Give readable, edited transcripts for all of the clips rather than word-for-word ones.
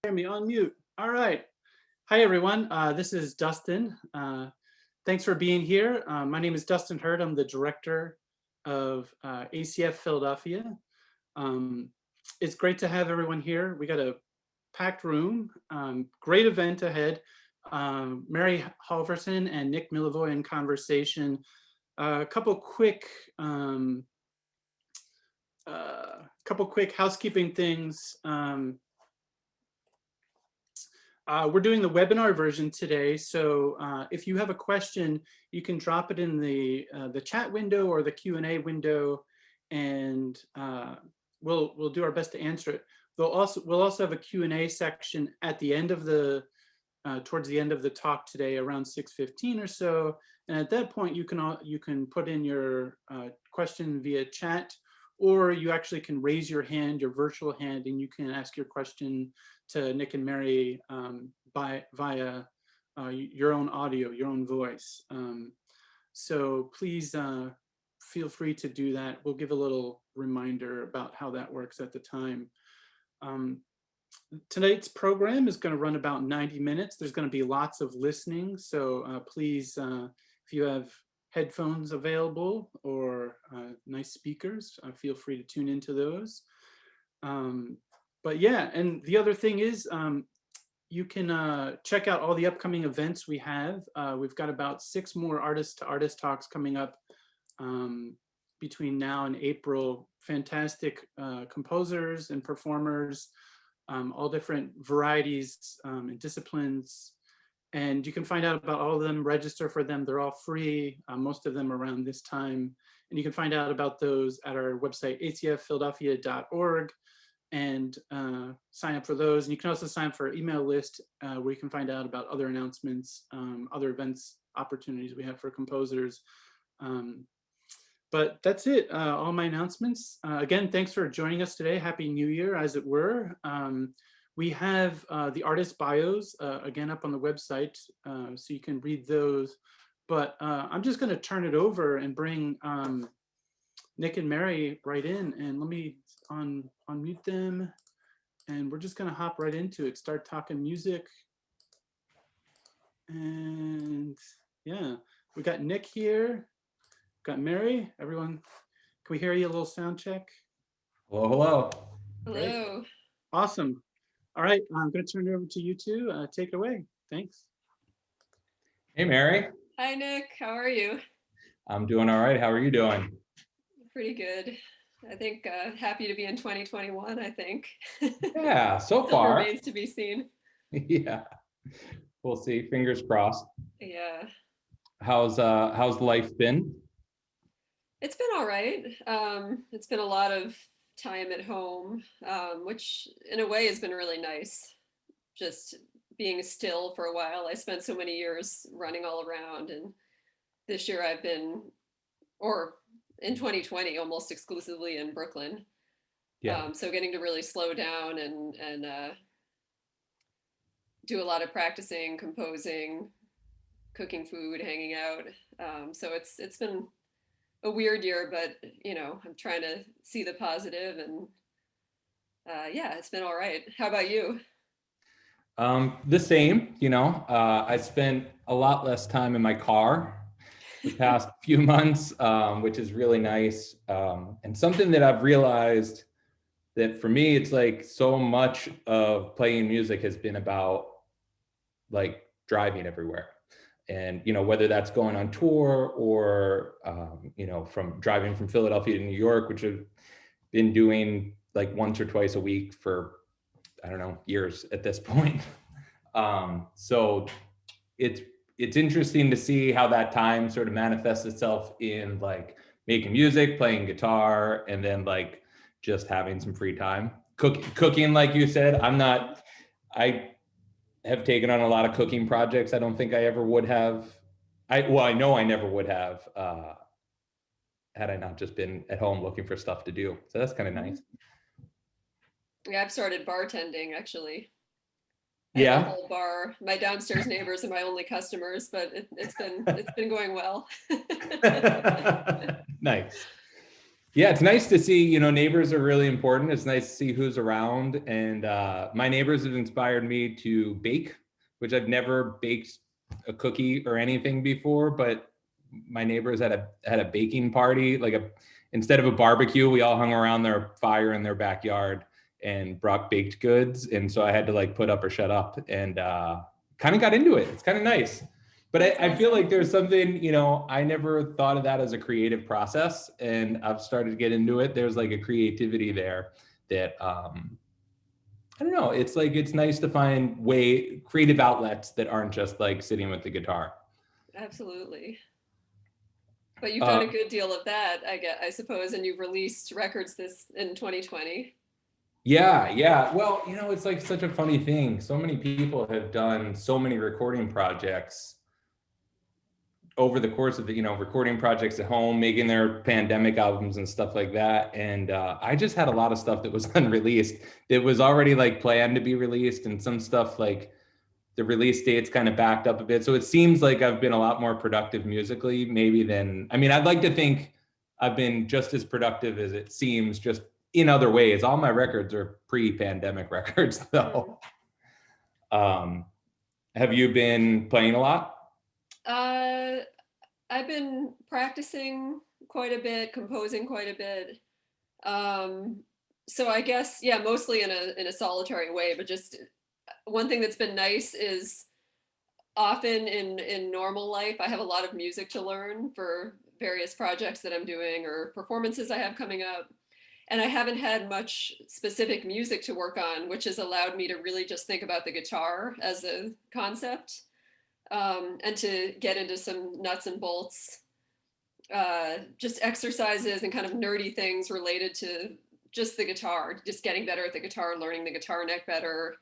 Hear me on mute. All right. Hi, everyone. This is Dustin. Thanks for being here. My name is Dustin Hurd. I'm the director of ACF Philadelphia. It's great to have everyone here. We got a packed room, great event ahead. Mary Halvorson and Nick Millevoi in conversation. A couple quick housekeeping things. We're doing the webinar version today, so if you have a question, you can drop it in the chat window or the Q&A window, and we'll do our best to answer it. We'll also have a Q&A section at the end of the towards the end of the talk today, around 6:15 or so, and at that point you can put in your question via chat, or you actually can raise your hand, your virtual hand, and you can ask your question to Nick and Mary via your own audio, your own voice. So please feel free to do that. We'll give a little reminder about how that works at the time. Tonight's program is going to run about 90 minutes. There's going to be lots of listening, so please, if you have headphones available or nice speakers, feel free to tune into those. But yeah, and the other thing is you can check out all the upcoming events we have. We've got about 6 more artist-to-artist talks coming up between now and April. Fantastic composers and performers, all different varieties and disciplines. And you can find out about all of them, register for them. They're all free, most of them around this time. And you can find out about those at our website, acfphiladelphia.org, and sign up for those. And you can also sign up for our email list where you can find out about other announcements, other events, opportunities we have for composers. But that's it, all my announcements. Again, thanks for joining us today. Happy New Year, as it were. We have the artist bios, again, up on the website, so you can read those. But I'm just going to turn it over and bring Nick and Mary right in. And let me unmute them. And we're just going to hop right into it, start talking music. And yeah, we got Nick here, got Mary. Everyone, can we hear you? A little sound check? Hello, hello. Hello. Great. Awesome. All right, I'm going to turn it over to you two. Take it away. Thanks. Hey, Mary. Hi, Nick. How are you? I'm doing all right. How are you doing? Pretty good. I think happy to be in 2021, I think. Yeah, so Still far. remains to be seen. Yeah, we'll see. Fingers crossed. Yeah. How's life been? It's been all right. It's been a lot of time at home, which in a way has been really nice. Just being still for a while. I spent so many years running all around, and this year I've been, or in 2020, almost exclusively in Brooklyn. Yeah. So getting to really slow down and do a lot of practicing, composing, cooking food, hanging out. So it's been a weird year, but you know, I'm trying to see the positive, and yeah, it's been all right. How about you? The same, you know, I spent a lot less time in my car the past few months, which is really nice. And something that I've realized that for me, it's like so much of playing music has been about like driving everywhere. And, you know, whether that's going on tour or, you know, from driving from Philadelphia to New York, which I've been doing like once or twice a week for, I don't know, years at this point. So it's interesting to see how that time sort of manifests itself in like making music, playing guitar, and then like just having some free time. Cooking, like you said, I have taken on a lot of cooking projects I don't think I ever would have. I know I never would have had I not just been at home looking for stuff to do. So that's kind of nice. Yeah, I've started bartending actually. Yeah. I have a whole bar. My downstairs neighbors are my only customers, but it's been going well. Nice. Yeah, it's nice to see, you know, neighbors are really important. It's nice to see who's around. And my neighbors have inspired me to bake, which I've never baked a cookie or anything before, but my neighbors had a baking party, like instead of a barbecue, we all hung around their fire in their backyard and brought baked goods. And so I had to like put up or shut up and kind of got into it. It's kind of nice. But I feel like there's something, you know, I never thought of that as a creative process, and I've started to get into it. There's like a creativity there that I don't know. It's like it's nice to find creative outlets that aren't just like sitting with the guitar. Absolutely. But you've done a good deal of that, I suppose, and you've released records this in 2020. Yeah, yeah. Well, you know, it's like such a funny thing. So many people have done so many recording projects over the course of the, you know, recording projects at home, making their pandemic albums and stuff like that. And I just had a lot of stuff that was unreleased that was already like planned to be released, and some stuff like the release dates kind of backed up a bit. So it seems like I've been a lot more productive musically maybe than, I mean, I'd like to think I've been just as productive as it seems, just in other ways. All my records are pre-pandemic records though. Have you been playing a lot? I've been practicing quite a bit, composing quite a bit. So I guess, yeah, mostly in a solitary way, but just one thing that's been nice is often in normal life, I have a lot of music to learn for various projects that I'm doing or performances I have coming up. And I haven't had much specific music to work on, which has allowed me to really just think about the guitar as a concept, and to get into some nuts and bolts, just exercises and kind of nerdy things related to just the guitar, just getting better at the guitar, learning the guitar neck better,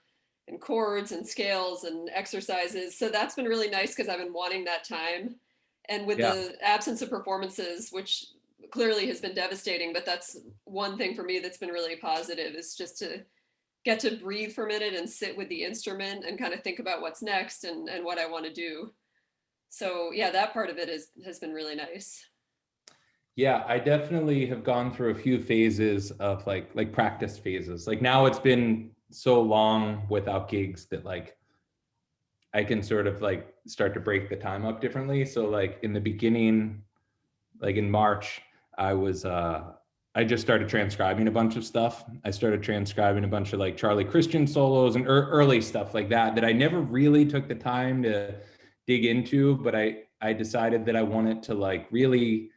and chords and scales and exercises. So that's been really nice because I've been wanting that time. And with Yeah. the absence of performances, which clearly has been devastating, but that's one thing for me that's been really positive, is just to get to breathe for a minute and sit with the instrument and kind of think about what's next and what I want to do. So yeah, that part of it has been really nice. Yeah, I definitely have gone through a few phases of like practice phases. Like now it's been so long without gigs that like I can sort of like start to break the time up differently. So like in the beginning, like in March, I just started transcribing a bunch of stuff. I started transcribing a bunch of like Charlie Christian solos and early stuff like that I never really took the time to dig into, but I decided that I wanted to like really,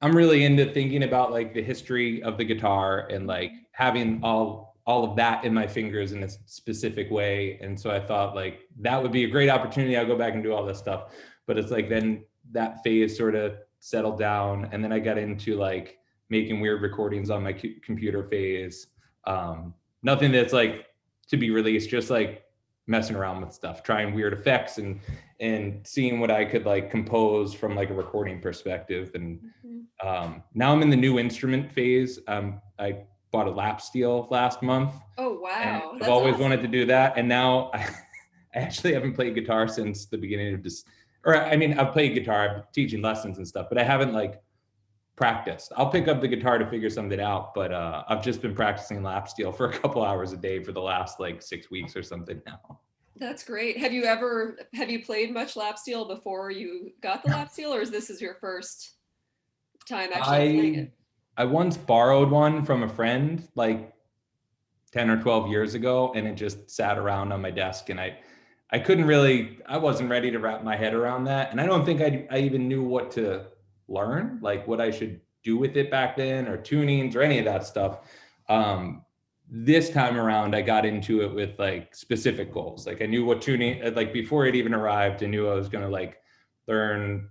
I'm really into thinking about like the history of the guitar and like having all of that in my fingers in a specific way. And so I thought like that would be a great opportunity. I'll go back and do all this stuff. But it's like then that phase sort of settled down, and then I got into like making weird recordings on my computer phase. Nothing that's like to be released, just like messing around with stuff, trying weird effects and seeing what I could like compose from like a recording perspective. And now I'm in the new instrument phase. I bought a lap steel last month. Oh, wow. I've That's always awesome. wanted to do that. And now I actually haven't played guitar since the beginning of this, or I mean, I've played guitar, I'm teaching lessons and stuff, but I haven't like practiced. I'll pick up the guitar to figure something out, but I've just been practicing lap steel for a couple hours a day for the last like 6 weeks or something now. That's great. Have you played much lap steel before you got the lap steel, or is this your first time actually playing I it? I once borrowed one from a friend like 10 or 12 years ago, and it just sat around on my desk, and I wasn't ready to wrap my head around that. And I don't think I even knew what to learn, like what I should do with it back then, or tunings or any of that stuff. This time around, I got into it with like specific goals. Like I knew what tuning, like before it even arrived, I knew I was going to like learn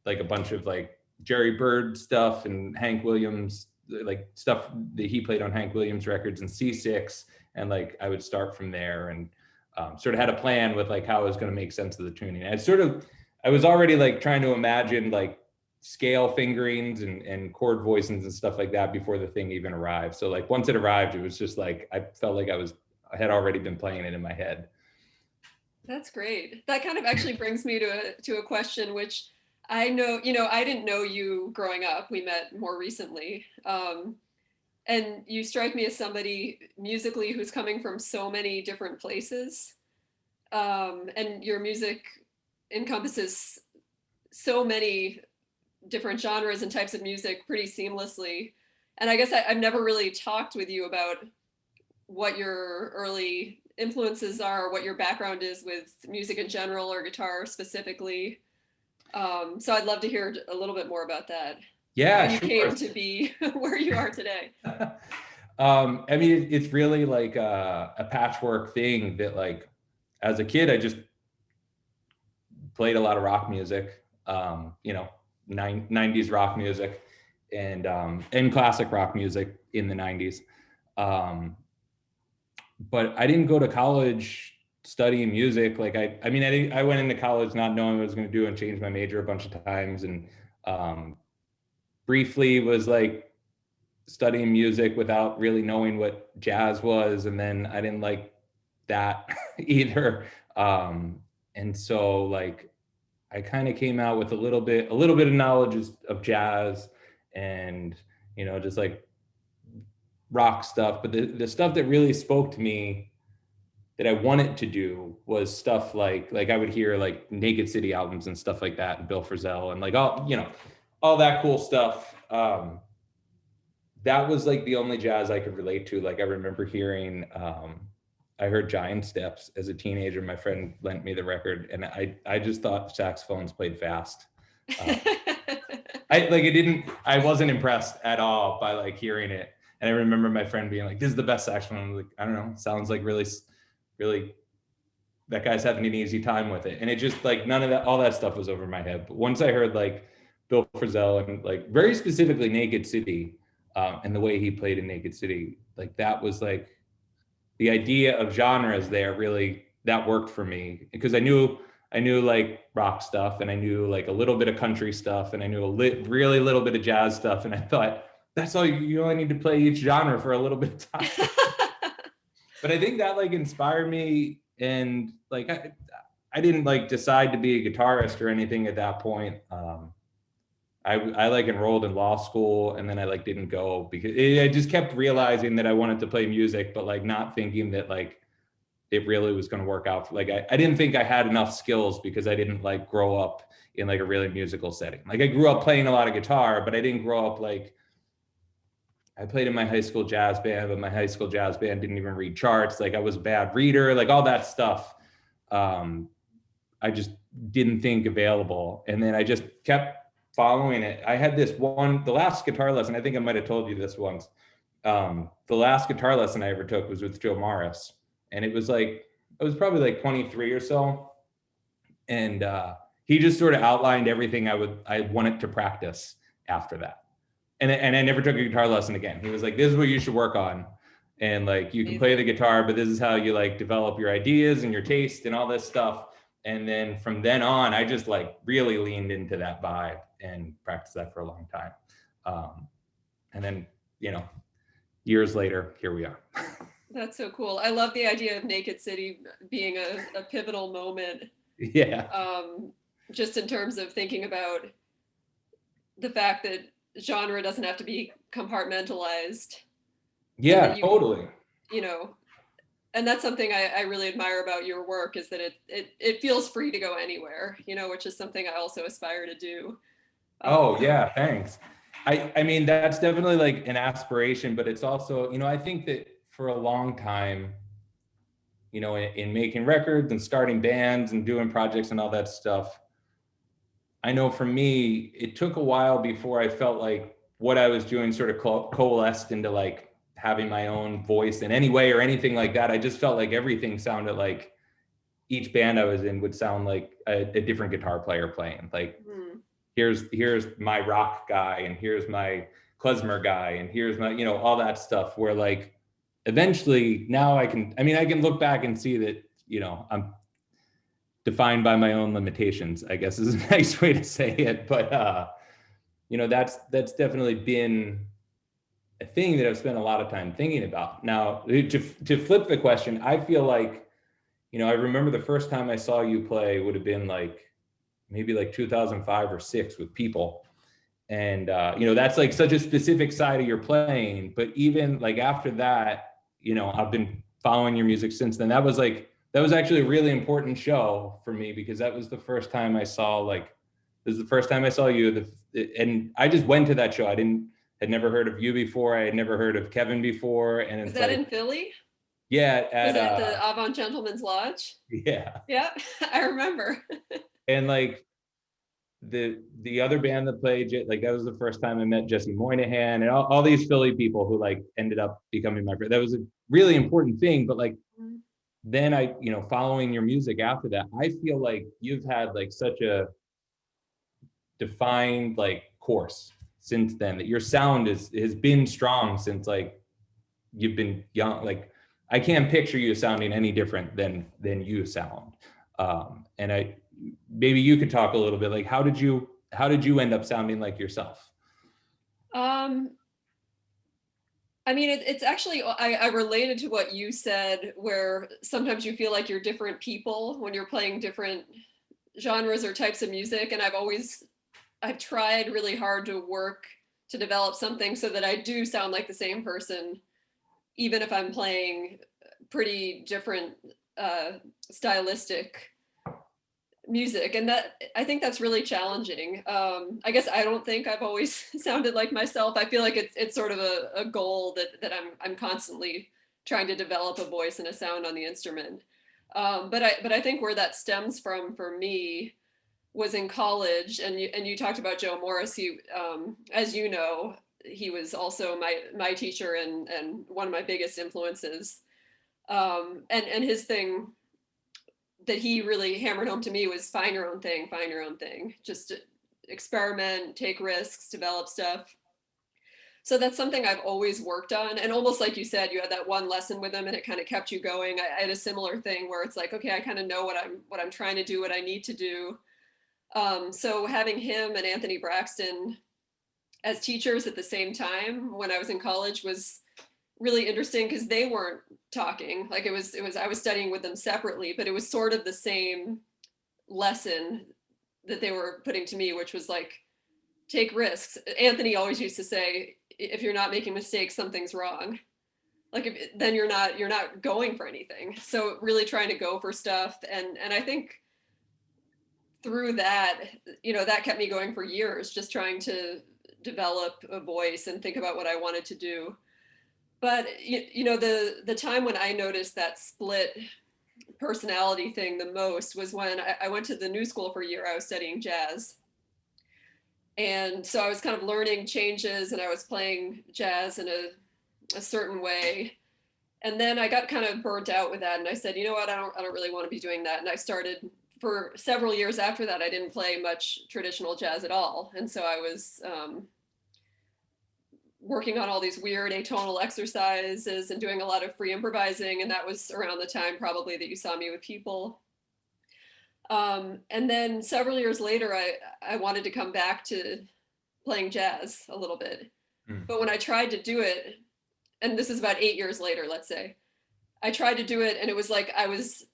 like a bunch of like Jerry Bird stuff and Hank Williams, like stuff that he played on Hank Williams records and C6. And like, I would start from there and sort of had a plan with like how I was going to make sense of the tuning. I was already like trying to imagine like scale fingerings and chord voicings and stuff like that before the thing even arrived. So like once it arrived, it was just like, I felt like I had already been playing it in my head. That's great. That kind of actually brings me to a question, which I know, you know, I didn't know you growing up. We met more recently. And you strike me as somebody musically who's coming from so many different places. And your music encompasses so many different genres and types of music pretty seamlessly. And I guess I've never really talked with you about what your early influences are, what your background is with music in general or guitar specifically. So I'd love to hear a little bit more about that. How Yeah, you sure. came to be where you are today. I mean, it's really like a patchwork thing that, like, as a kid, I just played a lot of rock music, you know, 90s rock music and classic rock music in the 90s. Um, but I didn't go to college studying music. Like I mean, I went into college not knowing what I was going to do and changed my major a bunch of times, and briefly was like studying music without really knowing what jazz was, and then I didn't like that either. And so like I kind of came out with a little bit of knowledge of jazz and, you know, just like rock stuff. But the stuff that really spoke to me that I wanted to do was stuff like I would hear like Naked City albums and stuff like that, and Bill Frisell and like all, you know, all that cool stuff. That was like the only jazz I could relate to. Like I remember hearing, I heard Giant Steps as a teenager. My friend lent me the record, and I just thought saxophones played fast. I wasn't impressed at all by like hearing it. And I remember my friend being like, "This is the best saxophone." I was like, I don't know, sounds like really, that guy's having an easy time with it. And it just like none of that, all that stuff was over my head. But once I heard like Bill Frisell and like very specifically Naked City, and the way he played in Naked City, like that was like the idea of genres there really, that worked for me because I knew like rock stuff, and I knew like a little bit of country stuff, and I knew really little bit of jazz stuff. And I thought, that's all you only need to play each genre for a little bit of time. But I think that like inspired me, and like I didn't like decide to be a guitarist or anything at that point. I like enrolled in law school, and then I like didn't go because I just kept realizing that I wanted to play music, but like not thinking that like it really was going to work out. Like I didn't think I had enough skills because I didn't like grow up in like a really musical setting. Like I grew up playing a lot of guitar, but I didn't grow up like, I played in my high school jazz band, but my high school jazz band didn't even read charts. Like I was a bad reader, like all that stuff. I just didn't think available. And then I just kept following it. I had the last guitar lesson, I think I might've told you this once. The last guitar lesson I ever took was with Joe Morris. And it was like, I was probably like 23 or so. And he just sort of outlined everything I wanted to practice after that. And I never took a guitar lesson again. He was like, this is what you should work on. And like, you can play the guitar, but this is how you like develop your ideas and your taste and all this stuff. And then from then on, I just like really leaned into that vibe and practiced that for a long time. And then, you know, years later, here we are. That's so cool. I love the idea of Naked City being a pivotal moment. Yeah. Just in terms of thinking about the fact that genre doesn't have to be compartmentalized. Yeah, totally. You know, and that's something I really admire about your work, is that it feels free to go anywhere, you know, which is something I also aspire to do. Oh yeah, thanks. I mean, that's definitely like an aspiration, but it's also, you know, I think that for a long time, you know, in making records and starting bands and doing projects and all that stuff, I know for me, it took a while before I felt like what I was doing sort of coalesced into like having my own voice in any way or anything like that. I just felt like everything sounded like each band I was in would sound like a different guitar player playing. Like, here's my rock guy, and here's my klezmer guy, and here's my, you know, all that stuff, where like eventually now I can look back and see that, you know, I'm defined by my own limitations, I guess is a nice way to say it. But you know, that's definitely been a thing that I've spent a lot of time thinking about. Now, to flip the question, I feel like, you know, I remember the first time I saw you play would have been like maybe like 2005 or 6 with people. And, you know, that's like such a specific side of your playing. But even like after that, you know, I've been following your music since then. That was actually a really important show for me, because that was the first time I saw you. And I just went to that show. Had never heard of you before. I had never heard of Kevin before. And Was it's that like, in Philly? yeah, Was that the Avant Gentleman's Lodge? yeah. Yeah, I remember. And like the other band that played, like that was the first time I met Jesse Moynihan and all these Philly people who like ended up becoming my friend. That was a really important thing. But like, then I, you know, following your music after that, I feel like you've had like such a defined like course since then, that your sound has been strong since like you've been young. Like I can't picture you sounding any different than you sound. And maybe you could talk a little bit, like how did you end up sounding like yourself? I mean, it's actually, I related to what you said, where sometimes you feel like you're different people when you're playing different genres or types of music. And I've tried really hard to work to develop something so that I do sound like the same person, even if I'm playing pretty different stylistic music. And that, I think that's really challenging. I guess I don't think I've always sounded like myself. I feel like it's sort of a goal that I'm constantly trying to develop a voice and a sound on the instrument. But I think where that stems from for me was in college. And you talked about Joe Morris. As you know, he was also my teacher and one of my biggest influences. And his thing that he really hammered home to me was find your own thing, just experiment, take risks, develop stuff. So that's something I've always worked on. And almost like you said, you had that one lesson with him and it kind of kept you going. I had a similar thing where it's like, okay, I kind of know what I'm trying to do, what I need to do. So having him and Anthony Braxton as teachers at the same time when I was in college was really interesting, because they weren't talking. Like it was I was studying with them separately, but it was sort of the same lesson that they were putting to me, which was like, take risks. Anthony always used to say, if you're not making mistakes, something's wrong. Like then you're not going for anything. So really trying to go for stuff. And I think through that, you know, that kept me going for years, just trying to develop a voice and think about what I wanted to do. But you know, the time when I noticed that split personality thing the most was when I went to the New School for a year. I was studying jazz. And so I was kind of learning changes and I was playing jazz in a certain way. And then I got kind of burnt out with that. And I said, you know what, I don't really want to be doing that. And I started, for several years after that, I didn't play much traditional jazz at all. And so I was working on all these weird atonal exercises and doing a lot of free improvising. And that was around the time probably that you saw me with people. And then several years later, I wanted to come back to playing jazz a little bit. But when I tried to do it, and this is about 8 years later, let's say, I tried to do it and it was like I was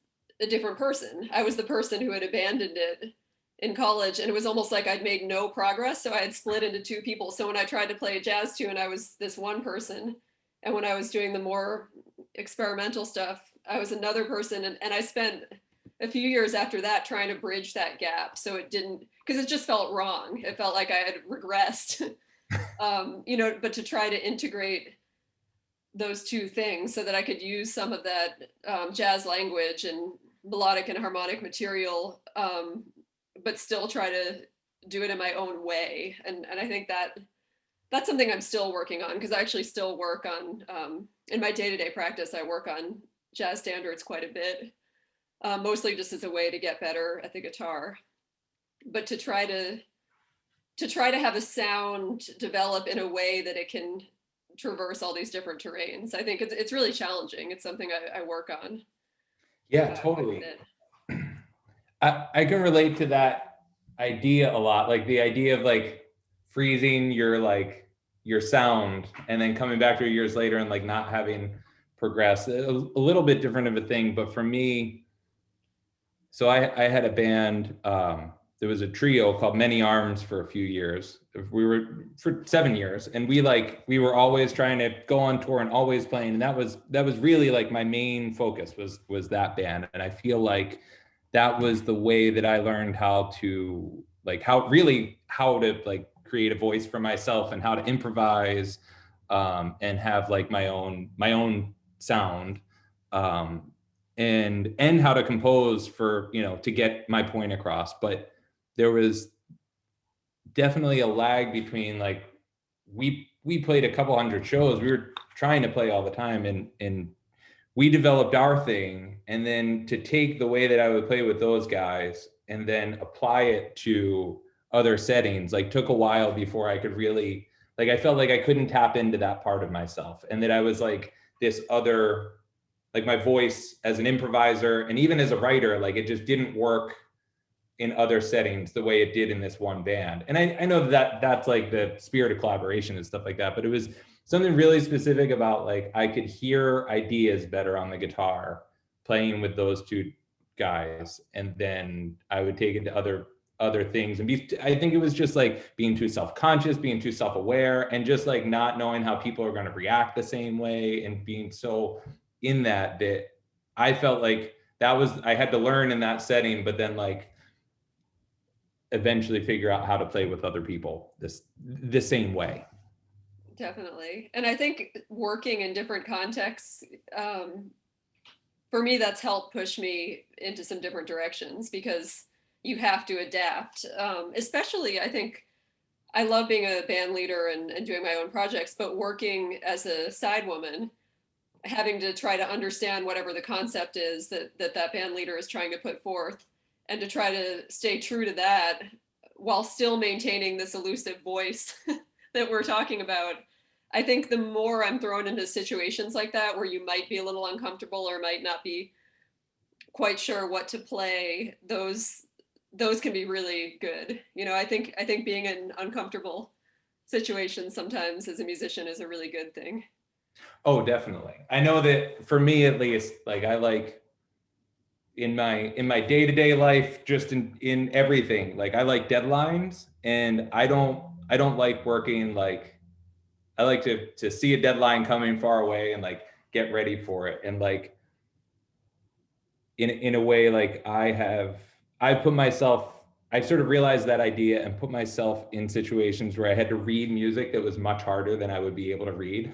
a different person. I was the person who had abandoned it in college, and it was almost like I'd made no progress. So I had split into two people. So when I tried to play a jazz tune, I was this one person. And when I was doing the more experimental stuff, I was another person. And I spent a few years after that trying to bridge that gap. So it didn't, because it just felt wrong. It felt like I had regressed, you know, but to try to integrate those two things so that I could use some of that jazz language and melodic and harmonic material, but still try to do it in my own way. And I think that's something I'm still working on, because I actually still work on, in my day-to-day practice, I work on jazz standards quite a bit, mostly just as a way to get better at the guitar. But to try to have a sound develop in a way that it can traverse all these different terrains. I think it's really challenging. It's something I work on. Yeah, totally. I can relate to that idea a lot. Like the idea of like freezing your sound and then coming back to it years later and like not having progressed. A little bit different of a thing, but for me, so I had a band there was a trio called Many Arms for a few years. We were for 7 years, and we were always trying to go on tour and always playing. And that was really like my main focus was that band. And I feel like that was the way that I learned how to create a voice for myself and how to improvise, and have like my own sound, and how to compose for, to get my point across. But there was definitely a lag between like we played a couple hundred shows. We were trying to play all the time, and we developed our thing. And then to take the way that I would play with those guys and then apply it to other settings, like took a while before I could really, like, I felt like I couldn't tap into that part of myself, and that I was like this other, like my voice as an improviser and even as a writer, like it just didn't work in other settings the way it did in this one band. And I know that that's like the spirit of collaboration and stuff like that, but it was something really specific about like I could hear ideas better on the guitar playing with those two guys, and then I would take it to other things and I think it was just like being too self-conscious, being too self-aware, and just like not knowing how people are going to react the same way, and being so in that I felt like I had to learn in that setting, but then like eventually figure out how to play with other people the same way. Definitely. And I think working in different contexts, for me, that's helped push me into some different directions, because you have to adapt. Especially, I think I love being a band leader and doing my own projects, but working as a side woman, having to try to understand whatever the concept is that band leader is trying to put forth, and to try to stay true to that while still maintaining this elusive voice that we're talking about. I think the more I'm thrown into situations like that, where you might be a little uncomfortable or might not be quite sure what to play, those can be really good. I think being in uncomfortable situations sometimes as a musician is a really good thing. Oh, definitely. I know that for me, at least, like I like in my day-to-day life, just in everything, like I like deadlines, and I don't like working like, I like to see a deadline coming far away and like get ready for it. And like in a way, like I sort of realized that idea and put myself in situations where I had to read music that was much harder than I would be able to read,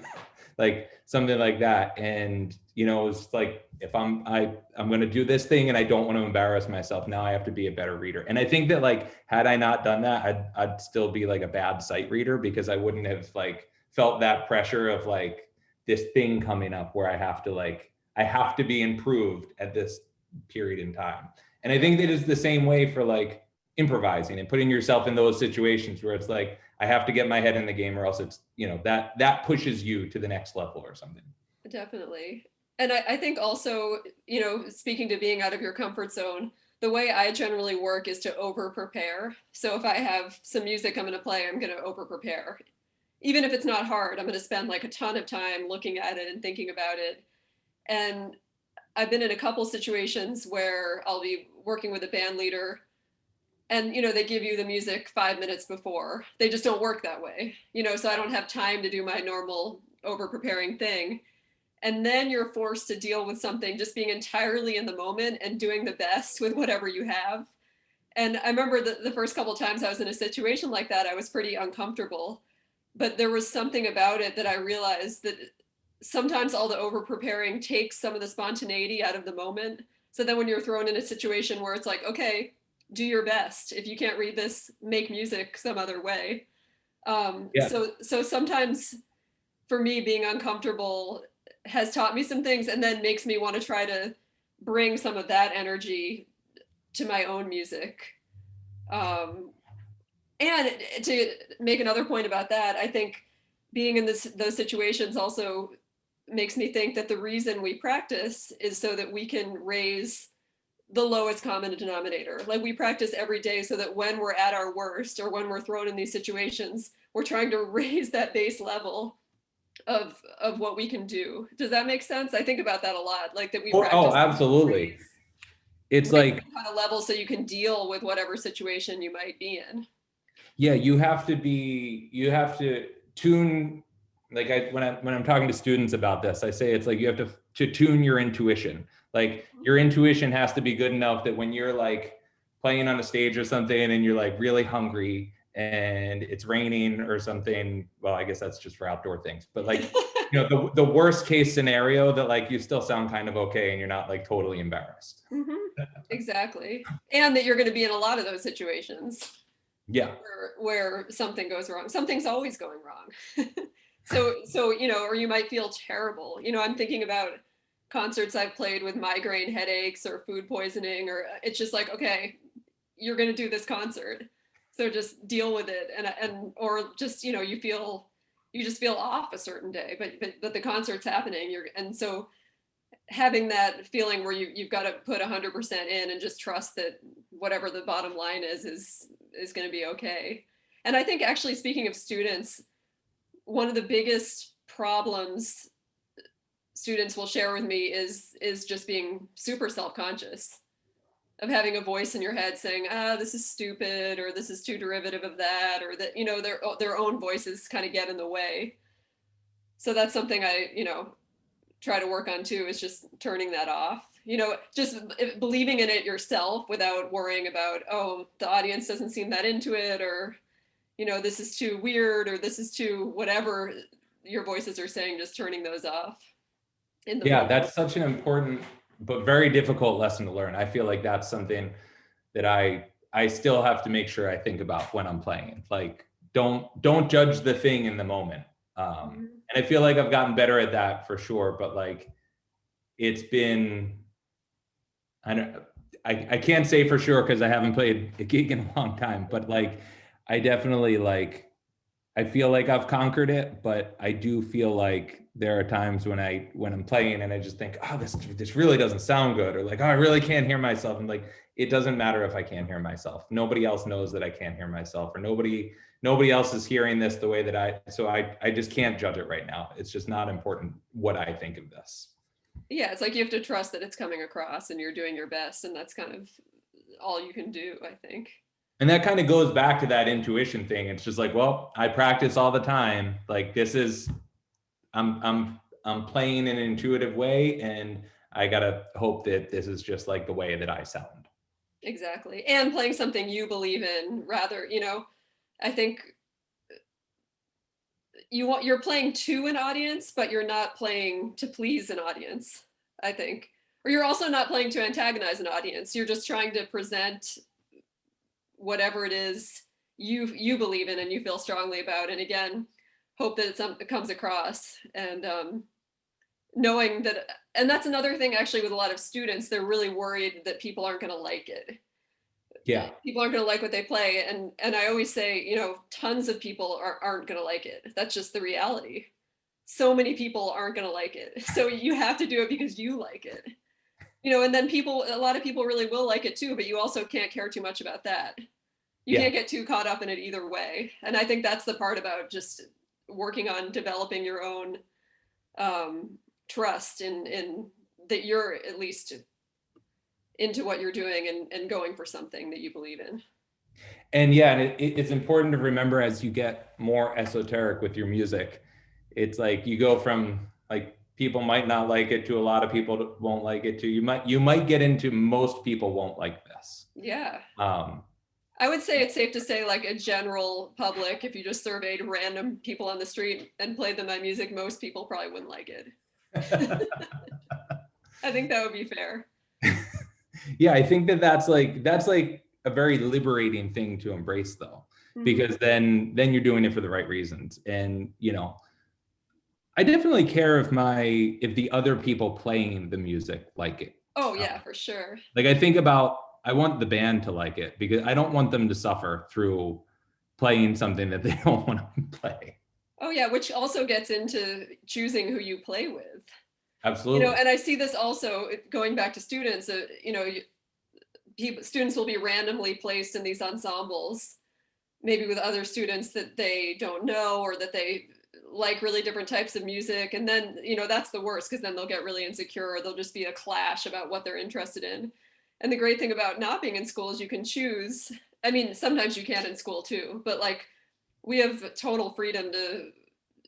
like something like that. And it's like, if I'm going to do this thing and I don't want to embarrass myself, now I have to be a better reader. And I think that like, had I not done that, I'd still be like a bad sight reader, because I wouldn't have like felt that pressure of like this thing coming up where I have to be improved at this period in time. And I think that is the same way for like improvising and putting yourself in those situations where it's like, I have to get my head in the game, or else it's, that pushes you to the next level or something. Definitely. And I think also, speaking to being out of your comfort zone, the way I generally work is to over prepare. So if I have some music I'm going to play, I'm going to over prepare. Even if it's not hard, I'm going to spend like a ton of time looking at it and thinking about it. And I've been in a couple situations where I'll be working with a band leader, and they give you the music 5 minutes before. They just don't work that way, so I don't have time to do my normal over preparing thing. And then you're forced to deal with something, just being entirely in the moment and doing the best with whatever you have. And I remember the first couple of times I was in a situation like that, I was pretty uncomfortable, but there was something about it that I realized that sometimes all the over preparing takes some of the spontaneity out of the moment. So then when you're thrown in a situation where it's like, okay, do your best. If you can't read this, make music some other way. Yeah. So sometimes for me, being uncomfortable has taught me some things, and then makes me want to try to bring some of that energy to my own music. And to make another point about that, I think being in those situations also makes me think that the reason we practice is so that we can raise the lowest common denominator. Like, we practice every day so that when we're at our worst, or when we're thrown in these situations, we're trying to raise that base level of what we can do. Does that make sense? I think about that a lot, like that we practice. Oh, absolutely. it's like, kind of level so you can deal with whatever situation you might be in. yeah, you have to tune, like when I'm talking to students about this, I say it's like you have to tune your intuition. Like your intuition has to be good enough that when you're like playing on a stage or something and you're like really hungry and it's raining or something, well, I guess that's just for outdoor things, but like, you know, the worst case scenario that like you still sound kind of okay and you're not like totally embarrassed. Exactly. And that you're going to be in a lot of those situations. Yeah. Where something goes wrong. Something's always going wrong. So, you know, or you might feel terrible. You know, I'm thinking about concerts I've played with migraine headaches or food poisoning, or it's just like, okay, you're going to do this concert. So just deal with it. And, or just, you know, you just feel off a certain day, but the concert's happening. And so having that feeling where you've got to put 100% in and just trust that whatever the bottom line is going to be okay. And I think actually, speaking of students, one of the biggest problems students will share with me is just being super self-conscious of having a voice in your head saying, this is stupid, or this is too derivative of that, or that, you know, their own voices kind of get in the way. So that's something I, you know, try to work on too, is just turning that off, you know, just believing in it yourself without worrying about, oh, the audience doesn't seem that into it, or, you know, this is too weird, or this is too whatever your voices are saying, just turning those off in the Yeah, moment. that's such an important but very difficult lesson to learn. I feel like that's something that I still have to make sure I think about when I'm playing. Like, don't judge the thing in the moment. And I feel like I've gotten better at that for sure. But like, it's been, I can't say for sure because I haven't played a gig in a long time. But like, I definitely like, I feel like I've conquered it, but I do feel like there are times when I'm playing and I just think, oh, this really doesn't sound good, or like, oh, I really can't hear myself. And like, it doesn't matter if I can't hear myself. Nobody else knows that I can't hear myself, or nobody else is hearing this the way that I just can't judge it right now. It's just not important what I think of this. Yeah, it's like you have to trust that it's coming across and you're doing your best, and that's kind of all you can do, I think. And that kind of goes back to that intuition thing. It's just like, well, I practice all the time. Like, this is, I'm playing in an intuitive way, and I gotta hope that this is just like the way that I sound. Exactly. And playing something you believe in, rather, you know, I think you're playing to an audience, but you're not playing to please an audience, I think. Or you're also not playing to antagonize an audience. You're just trying to present whatever it is you believe in and you feel strongly about. And again, hope that it comes across. And knowing that, and that's another thing actually with a lot of students, they're really worried that people aren't going to like it. Yeah. People aren't going to like what they play. And I always say, you know, tons of people aren't going to like it. That's just the reality. So many people aren't going to like it. So you have to do it because you like it. You know, and then a lot of people really will like it too, but you also can't care too much about that. You can't get too caught up in it either way. And I think that's the part about just working on developing your own trust in that you're at least into what you're doing and going for something that you believe in. And yeah, and it's important to remember as you get more esoteric with your music, it's like you go from like people might not like it to a lot of people won't like it to you might get into most people won't like this. Yeah. I would say it's safe to say, like, a general public, if you just surveyed random people on the street and played them my music, most people probably wouldn't like it. I think that would be fair. Yeah, I think that's like a very liberating thing to embrace, though, because then you're doing it for the right reasons. And you know, I definitely care if the other people playing the music like it. Oh yeah, for sure. Like, I want the band to like it, because I don't want them to suffer through playing something that they don't want to play. Oh yeah, which also gets into choosing who you play with. Absolutely. You know, and I see this also going back to students. You know, students will be randomly placed in these ensembles, maybe with other students that they don't know, or that they like really different types of music. And then, you know, that's the worst, because then they'll get really insecure, or there'll just be a clash about what they're interested in. And the great thing about not being in school is you can choose. I mean, sometimes you can in school too, but like we have total freedom to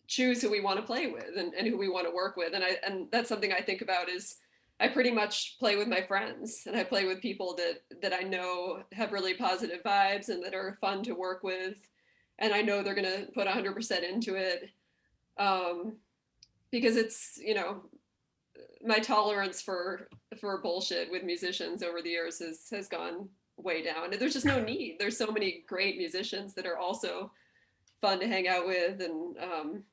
choose who we want to play with and who we want to work with. And that's something I think about is I pretty much play with my friends, and I play with people that I know have really positive vibes and that are fun to work with. And I know they're going to put 100% into it. Because it's, you know, my tolerance for bullshit with musicians over the years has gone way down. And there's just no need. There's so many great musicians that are also fun to hang out with and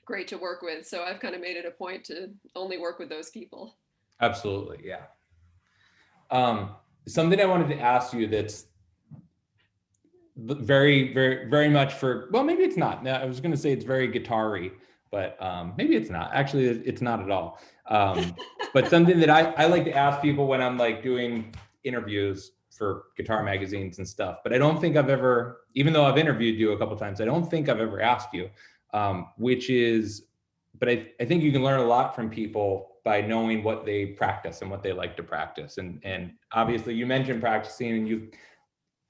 great to work with. So I've kind of made it a point to only work with those people. Absolutely, yeah. Something I wanted to ask you that's very, very, very much for, well, maybe it's not. I was going to say it's very guitar-y, but maybe it's not. Actually, it's not at all. But something that I like to ask people when I'm like doing interviews for guitar magazines and stuff, but I don't think I've ever, even though I've interviewed you a couple of times, I don't think I've ever asked you, which is, but I think you can learn a lot from people by knowing what they practice and what they like to practice. And obviously you mentioned practicing and you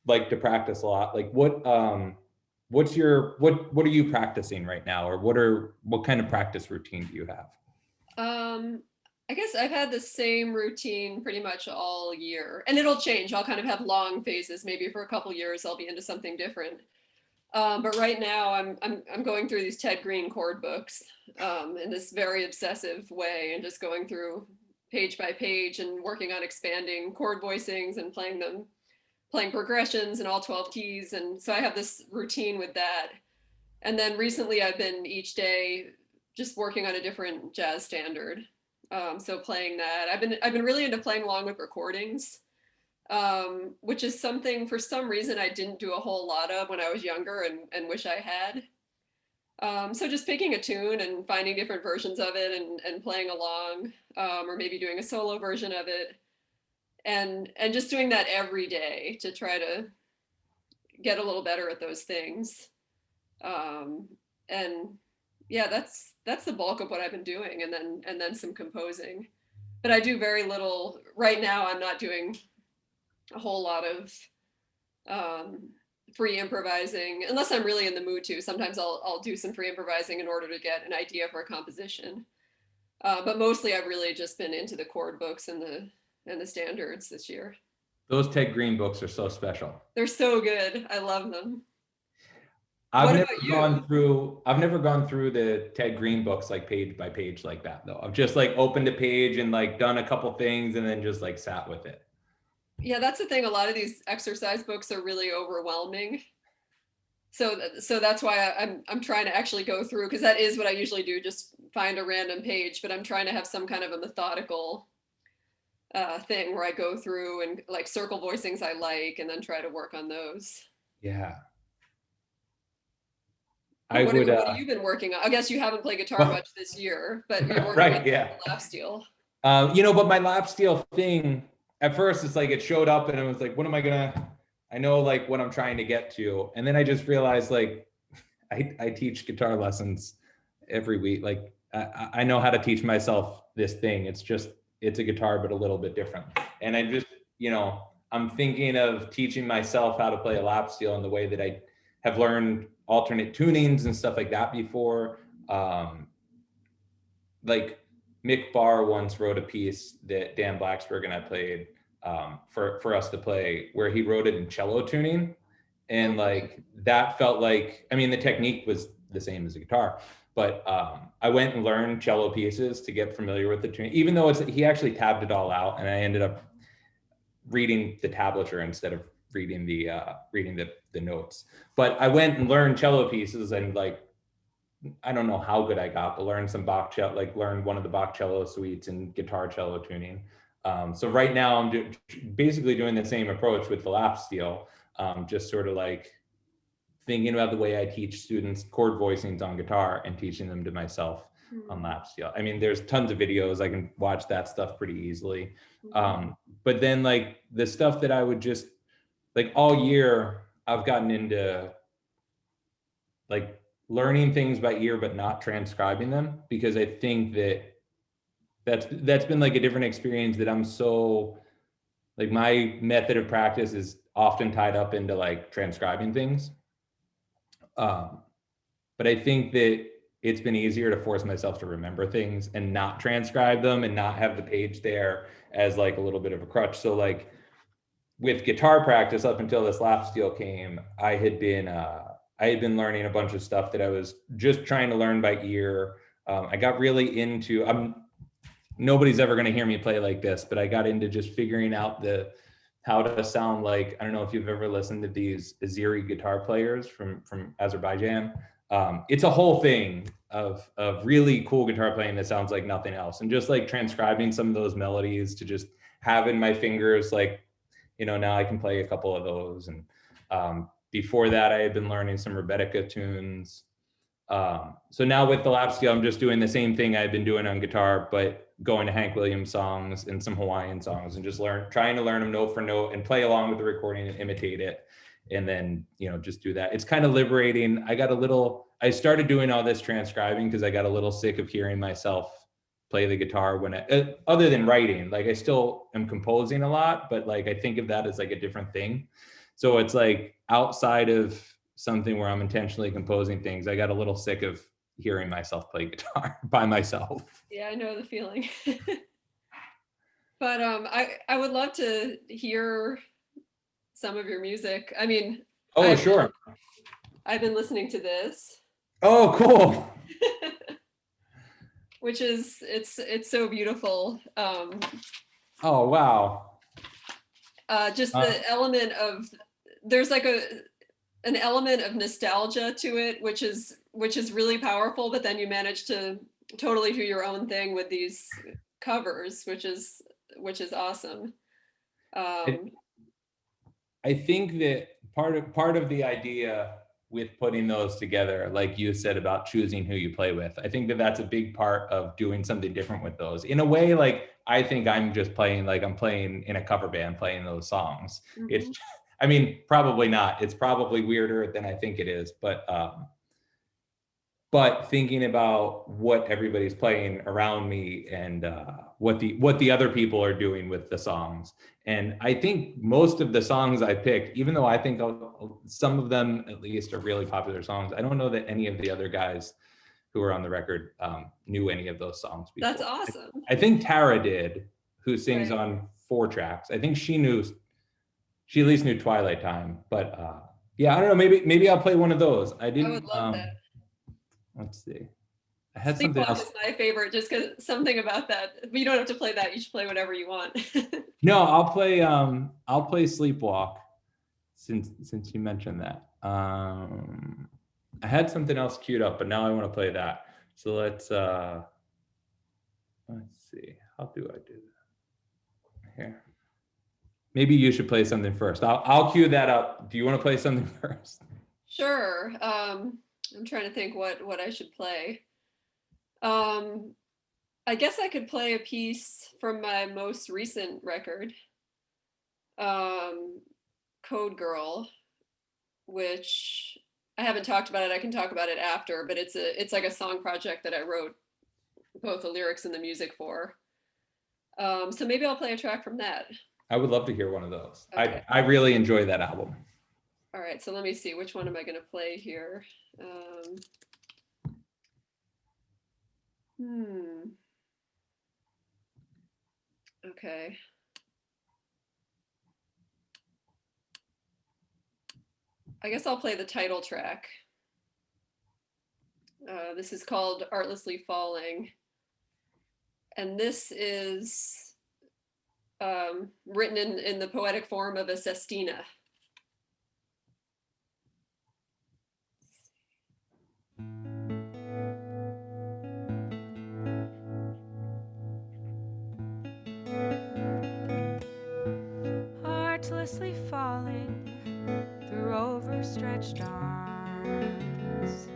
like to practice a lot. Like what are you practicing right now? Or what kind of practice routine do you have? I guess I've had the same routine pretty much all year, and it'll change. I'll kind of have long phases. Maybe for a couple years, I'll be into something different. But right now, I'm going through these Ted Green chord books in this very obsessive way, and just going through page by page and working on expanding chord voicings and playing progressions in all 12 keys. And so I have this routine with that. And then recently, I've been each day just working on a different jazz standard. So playing that, I've been really into playing along with recordings, which is something for some reason I didn't do a whole lot of when I was younger and wish I had. So just picking a tune and finding different versions of it and playing along, or maybe doing a solo version of it, and just doing that every day to try to get a little better at those things. And yeah, that's the bulk of what I've been doing, and then some composing. But I do very little right now. I'm not doing a whole lot of free improvising unless I'm really in the mood to. Sometimes I'll do some free improvising in order to get an idea for a composition. But mostly I've really just been into the chord books and the standards this year. Those Ted Green books are so special. They're so good. I love them. I've never gone through the Ted Green books like page by page like that though. I've just like opened a page and like done a couple things and then just like sat with it. Yeah, that's the thing. A lot of these exercise books are really overwhelming. So that's why I'm trying to actually go through, because that is what I usually do, just find a random page, but I'm trying to have some kind of a methodical thing where I go through and like circle voicings I like and then try to work on those. Yeah. What have you been working on? I guess you haven't played guitar much this year, but you're working right, on yeah. lap steel. But my lap steel thing, at first it's like it showed up and it was like, I know like what I'm trying to get to. And then I just realized like I teach guitar lessons every week. Like I know how to teach myself this thing. It's a guitar, but a little bit different. And I just, I'm thinking of teaching myself how to play a lap steel in the way that I have learned alternate tunings and stuff like that before. Like Mick Barr once wrote a piece that Dan Blacksburg and I played for us to play, where he wrote it in cello tuning. And like, that felt like, I mean, the technique was the same as a guitar, but I went and learned cello pieces to get familiar with the tuning, even though he actually tabbed it all out, and I ended up reading the tablature instead of reading the notes. But I went and learned cello pieces, and like, I don't know how good I got, but learned some Bach cello, like learned one of the Bach cello suites and guitar cello tuning. So right now I'm basically doing the same approach with the lap steel, just sort of like thinking about the way I teach students chord voicings on guitar and teaching them to myself on lap steel. I mean, there's tons of videos. I can watch that stuff pretty easily. But then like the stuff that I would just like all year, I've gotten into like learning things by ear, but not transcribing them, because I think that's been like a different experience, that I'm so like my method of practice is often tied up into like transcribing things. But I think that it's been easier to force myself to remember things and not transcribe them and not have the page there as like a little bit of a crutch. So like with guitar practice up until this lap steel came, I had been learning a bunch of stuff that I was just trying to learn by ear. I got really into, nobody's ever going to hear me play like this, but I got into just figuring out how to sound like, I don't know if you've ever listened to these Azeri guitar players from Azerbaijan. It's a whole thing of really cool guitar playing that sounds like nothing else. And just like transcribing some of those melodies to just have in my fingers, like, you know, now I can play a couple of those. And before that, I had been learning some Rebettica tunes. So now with the lap steel, I'm just doing the same thing I've been doing on guitar, but going to Hank Williams songs and some Hawaiian songs and just trying to learn them note for note and play along with the recording and imitate it. And then, you know, just do that. It's kind of liberating. I started doing all this transcribing because I got a little sick of hearing myself play the guitar other than writing. Like I still am composing a lot, but like I think of that as like a different thing. So it's like outside of something where I'm intentionally composing things, I got a little sick of hearing myself play guitar by myself. Yeah, I know the feeling. But I would love to hear some of your music. I mean, Sure. I've been listening to this. Oh, cool. Which is it's so beautiful. Oh, wow. Just the element of, there's like an element of nostalgia to it, which is really powerful, but then you manage to totally do your own thing with these covers, which is awesome. I think that part of the idea with putting those together, like you said about choosing who you play with, I think that that's a big part of doing something different with those. In a way, like I think I'm just playing like I'm playing in a cover band playing those songs. Mm-hmm. It's, I mean, probably not. It's probably weirder than I think it is, but thinking about what everybody's playing around me and what the other people are doing with the songs. And I think most of the songs I picked, even though I think some of them at least are really popular songs, I don't know that any of the other guys who are on the record knew any of those songs before. That's awesome. I think Tara did, who sings on 4 tracks. I think she at least knew Twilight Time, but yeah, I don't know, maybe I'll play one of those. I would love that. Let's see. I had something else. Sleepwalk is my favorite, just because something about that. But you don't have to play that. You should play whatever you want. No, I'll play Sleepwalk, since you mentioned that. I had something else queued up, but now I want to play that. So let's see. How do I do that? Here. Maybe you should play something first. I'll cue that up. Do you want to play something first? Sure. I'm trying to think what I should play. I guess I could play a piece from my most recent record, Code Girl, which I haven't talked about it. I can talk about it after, but it's like a song project that I wrote both the lyrics and the music for. So maybe I'll play a track from that. I would love to hear one of those. Okay. I really enjoy that album. All right, so let me see. Which one am I going to play here? Okay. I guess I'll play the title track. This is called Artlessly Falling. And this is written in the poetic form of a sestina. Artlessly falling through overstretched arms,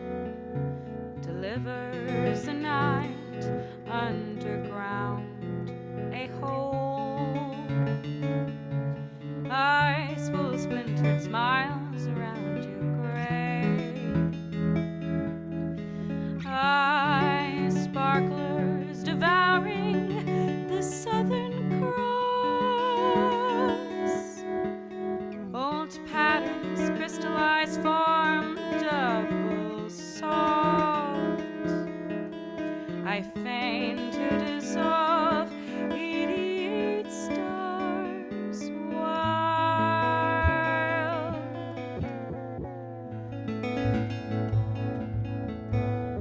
delivers a night underground, a hole. Ice will splintered smiles around your grave. Ice sparklers devouring the southern cross. I feign to dissolve 88 stars wild.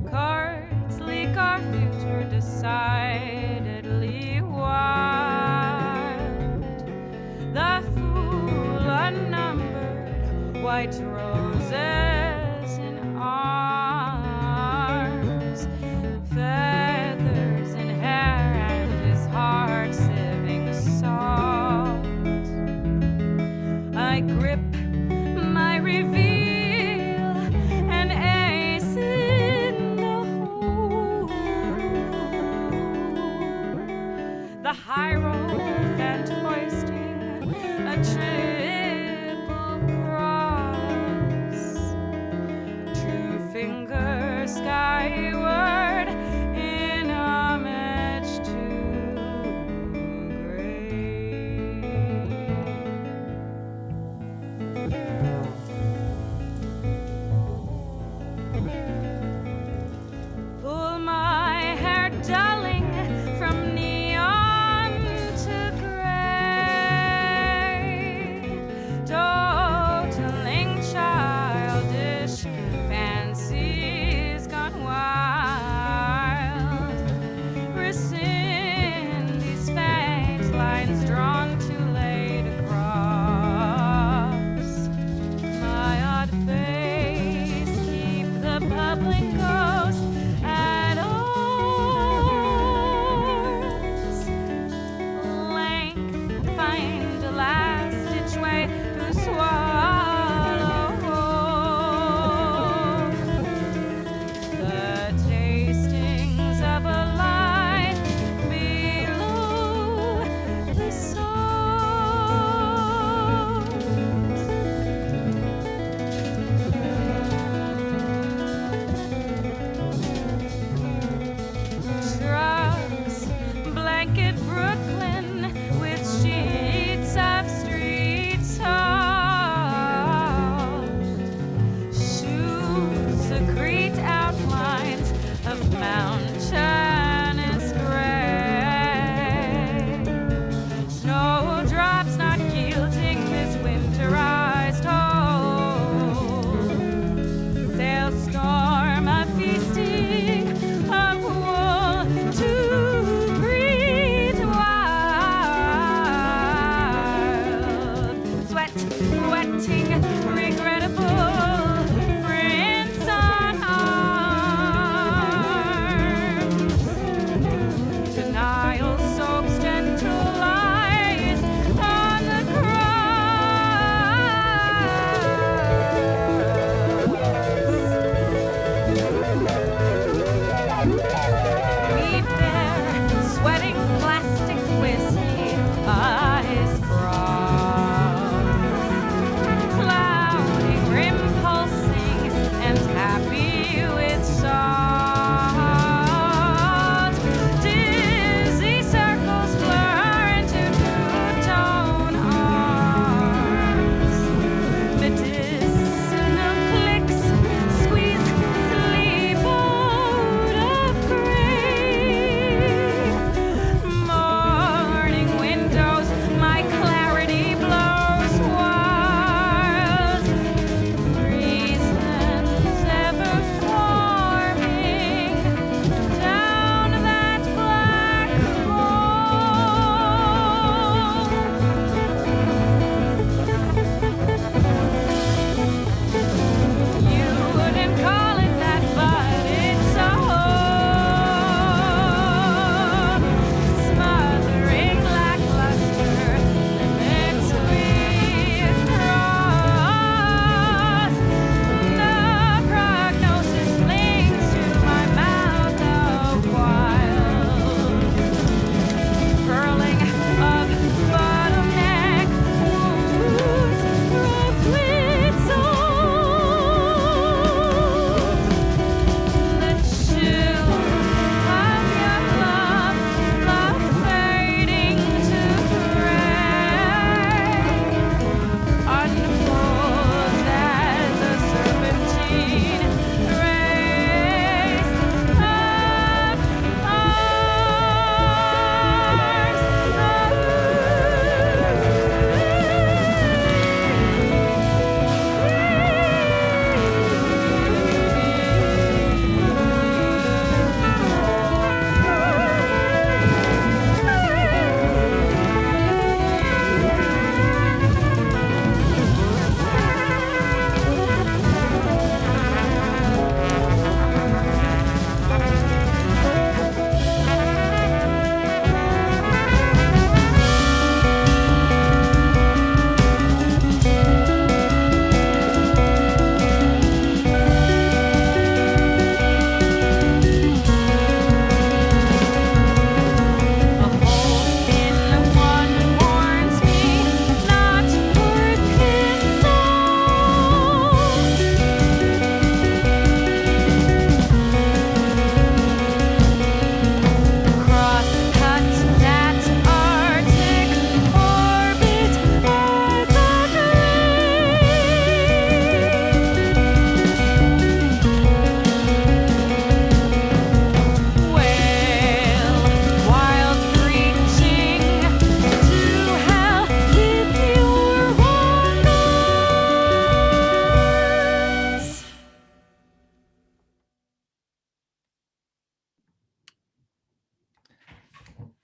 Cards leak our future decidedly wild. The fool unnumbered, white roses in arms, feathers in hair, and his heart sieving salt. I grip my reveal, an ace in the hole. The hierophant hoisting a triple cross, two fingers skyward in homage to pull my hair dulling from neon to gray, totaling childish fancies gone wild. Rescind these fangs, lines drawn too late across my odd face. Keep the public ghost at all.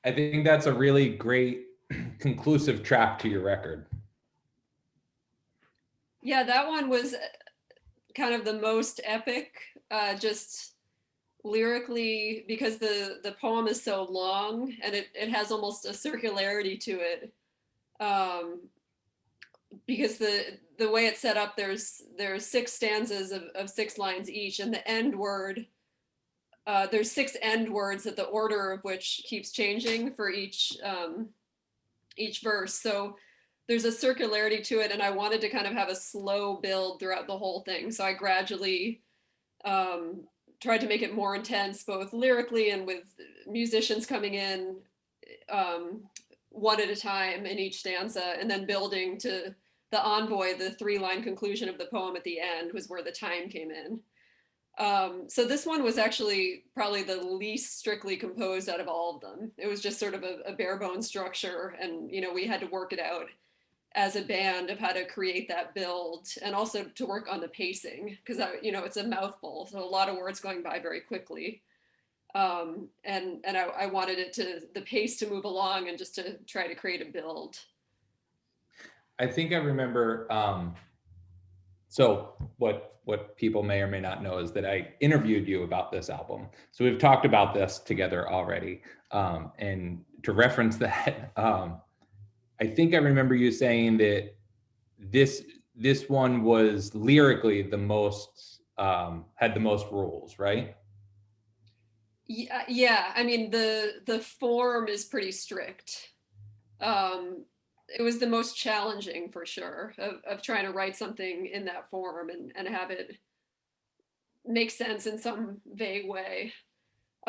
I think that's a really great conclusive track to your record. Yeah, that one was kind of the most epic, just lyrically, because the poem is so long and it has almost a circularity to it. Because the way it's set up, there's 6 stanzas of 6 lines each, and the end word, there's 6 end words that the order of which keeps changing for each verse. So there's a circularity to it, and I wanted to kind of have a slow build throughout the whole thing. So I gradually tried to make it more intense, both lyrically and with musicians coming in one at a time in each stanza, and then building to the envoy, the 3-line conclusion of the poem at the end was where the time came in. So this one was actually probably the least strictly composed out of all of them. It was just sort of a bare bones structure, and we had to work it out as a band of how to create that build, and also to work on the pacing, because it's a mouthful, so a lot of words going by very quickly. And I wanted the pace to move along and just to try to create a build. I think I remember, so what people may or may not know is that I interviewed you about this album. So we've talked about this together already. And to reference that, I think I remember you saying that this one was lyrically the most, had the most rules, right? Yeah. I mean, the form is pretty strict. It was the most challenging for sure of trying to write something in that form and have it make sense in some vague way.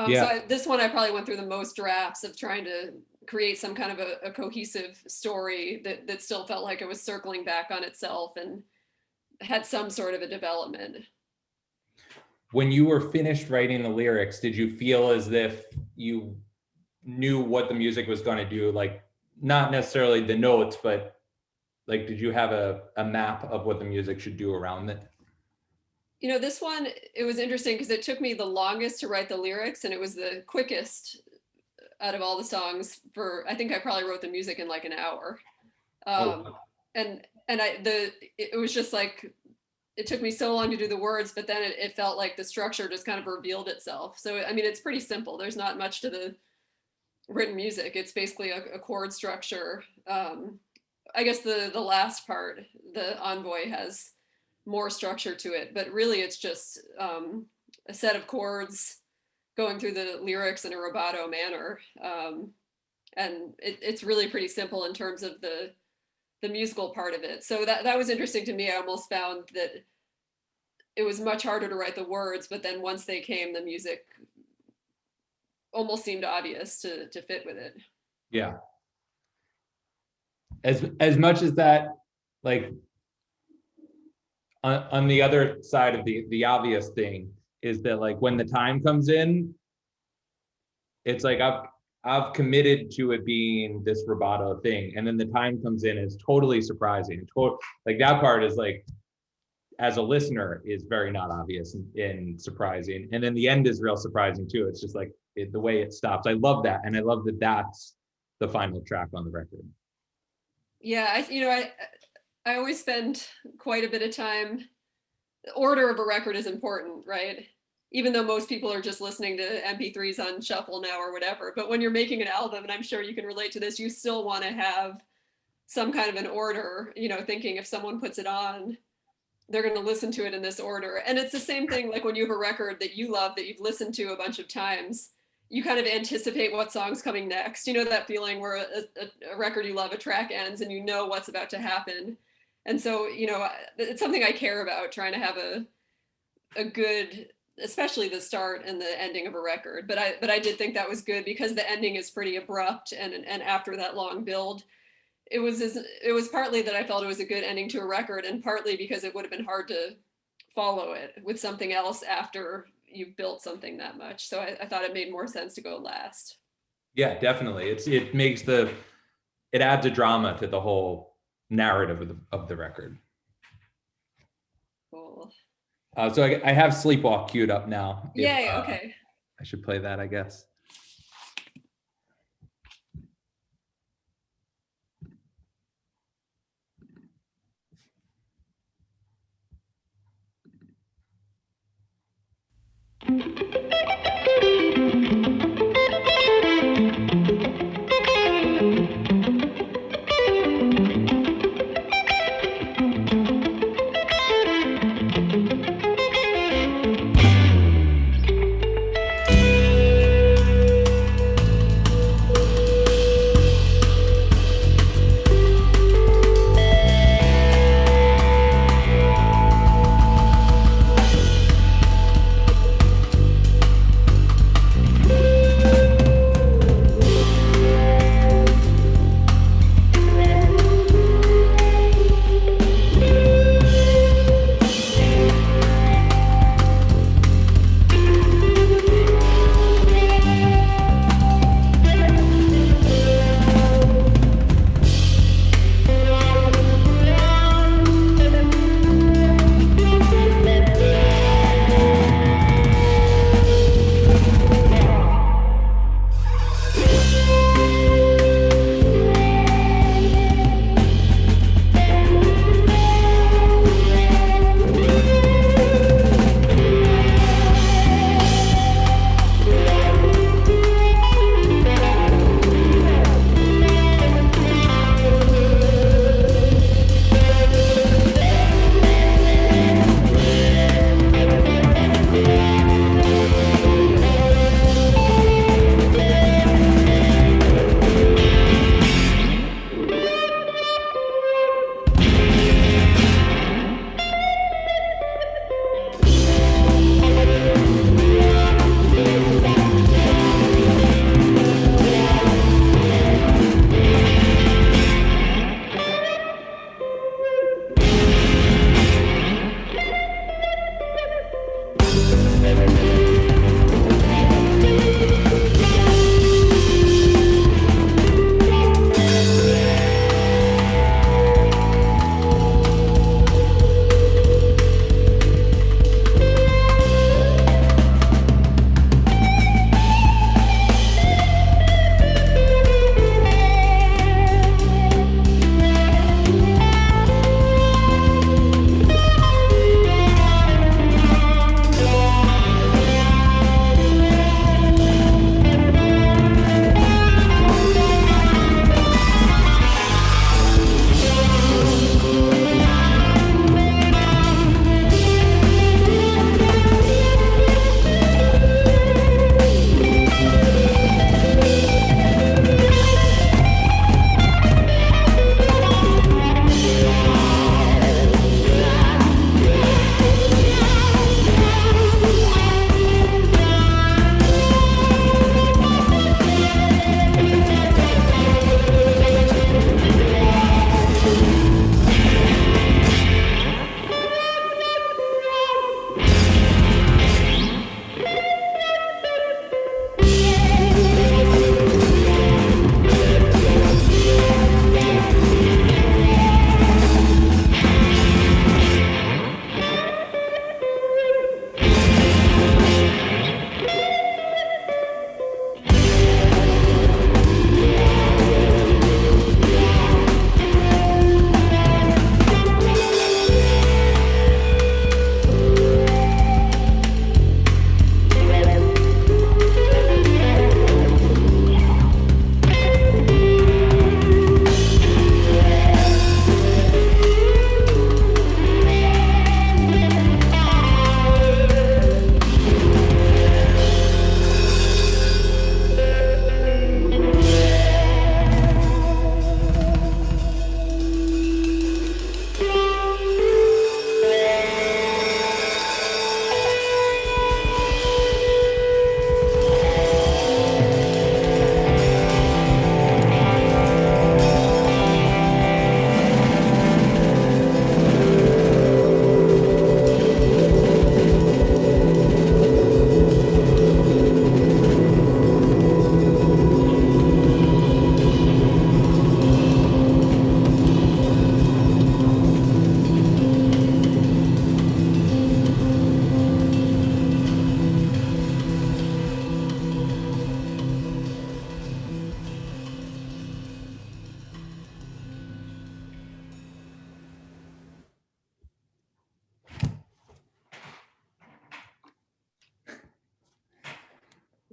Yeah. So this one, I probably went through the most drafts of trying to create some kind of a cohesive story that still felt like it was circling back on itself and had some sort of a development. When you were finished writing the lyrics, did you feel as if you knew what the music was going to do? Like, not necessarily the notes, but like, did you have a map of what the music should do around it? This one, it was interesting because it took me the longest to write the lyrics, and it was the quickest out of all the songs. I think I probably wrote the music in like an hour. And it was just like, it took me so long to do the words, but then it felt like the structure just kind of revealed itself. So, I mean, it's pretty simple. There's not much to the written music. It's basically a chord structure. I guess the last part, the envoy, has more structure to it, but really it's just a set of chords going through the lyrics in a rubato manner. And it's really pretty simple in terms of the musical part of it. So that was interesting to me. I almost found that it was much harder to write the words, but then once they came, the music almost seemed obvious to fit with it. Yeah. As much as that, like, on the other side of the obvious thing is that, like, when the time comes in, it's like I've committed to it being this rubato thing, and then the time comes in, it's totally surprising. Like, that part is, like, as a listener, is very not obvious and surprising, and then the end is real surprising too. It's just like the way it stops. I love that, and I love that that's the final track on the record. Yeah, I always spend quite a bit of time. The order of a record is important, right? Even though most people are just listening to MP3s on shuffle now or whatever. But when you're making an album, and I'm sure you can relate to this, you still want to have some kind of an order, thinking if someone puts it on, they're going to listen to it in this order. And it's the same thing, like when you have a record that you love, that you've listened to a bunch of times, you kind of anticipate what song's coming next. You know that feeling where a record you love, a track ends, and you know what's about to happen. And so, it's something I care about, trying to have a good, especially the start and the ending of a record. But I did think that was good because the ending is pretty abrupt, and after that long build, it was partly that I felt it was a good ending to a record, and partly because it would have been hard to follow it with something else after you've built something that much. So I thought it made more sense to go last. Yeah, definitely. It adds a drama to the whole narrative of the record. Cool. So I have Sleepwalk queued up now. Yay, okay. I should play that, I guess.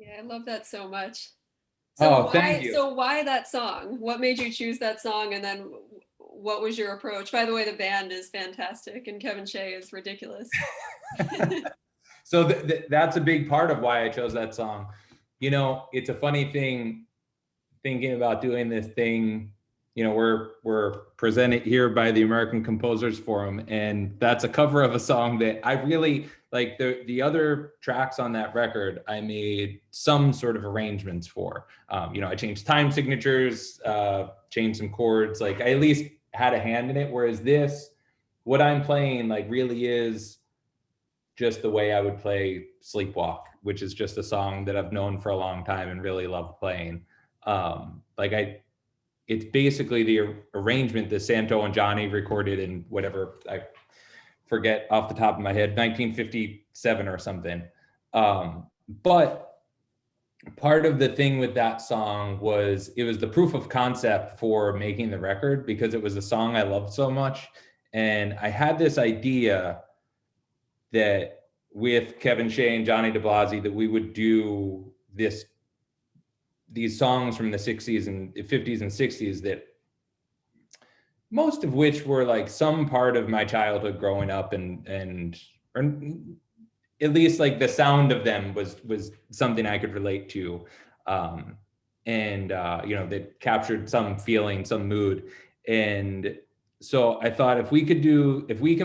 Yeah, I love that so much. Oh, thank you. So why that song? What made you choose that song? And then what was your approach? By the way, the band is fantastic and Kevin Shea is ridiculous. So that's a big part of why I chose that song. You know, it's a funny thing thinking about doing this thing. You know, we're presented here by the American Composers Forum, and that's a cover of a song that I really like. The other tracks on that record, I made some sort of arrangements for. You know, I changed time signatures, changed some chords. Like I at least had a hand in it. Whereas this, what I'm playing, like really is just the way I would play Sleepwalk, which is just a song that I've known for a long time and really love playing. It's basically the arrangement that Santo and Johnny recorded in whatever, I forget off the top of my head, 1957 or something. But part of the thing with that song was it was the proof of concept for making the record because it was a song I loved so much. And I had this idea that with Kevin Shea and Johnny DeBlasi that we would do these songs from the 60s and 50s and 60s that most of which were like some part of my childhood growing up and or at least like the sound of them was something I could relate to. You know, they captured some feeling, some mood. And so I thought if we can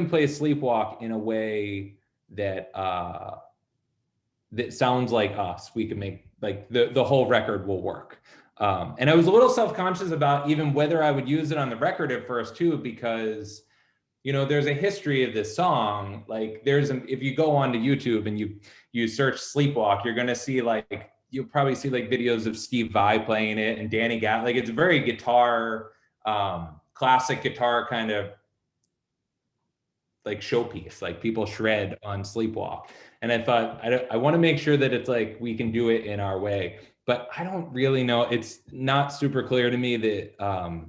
play Sleepwalk in a way that that sounds like us, we can make like the whole record will work. And I was a little self-conscious about even whether I would use it on the record at first too, because you know, there's a history of this song. Like if you go onto YouTube and you search Sleepwalk, you're gonna see like, you'll probably see like videos of Steve Vai playing it and Danny Gatt. Like it's a very guitar, classic guitar kind of like showpiece, like people shred on Sleepwalk. And I thought, I want to make sure that it's like, we can do it in our way, but I don't really know. It's not super clear to me that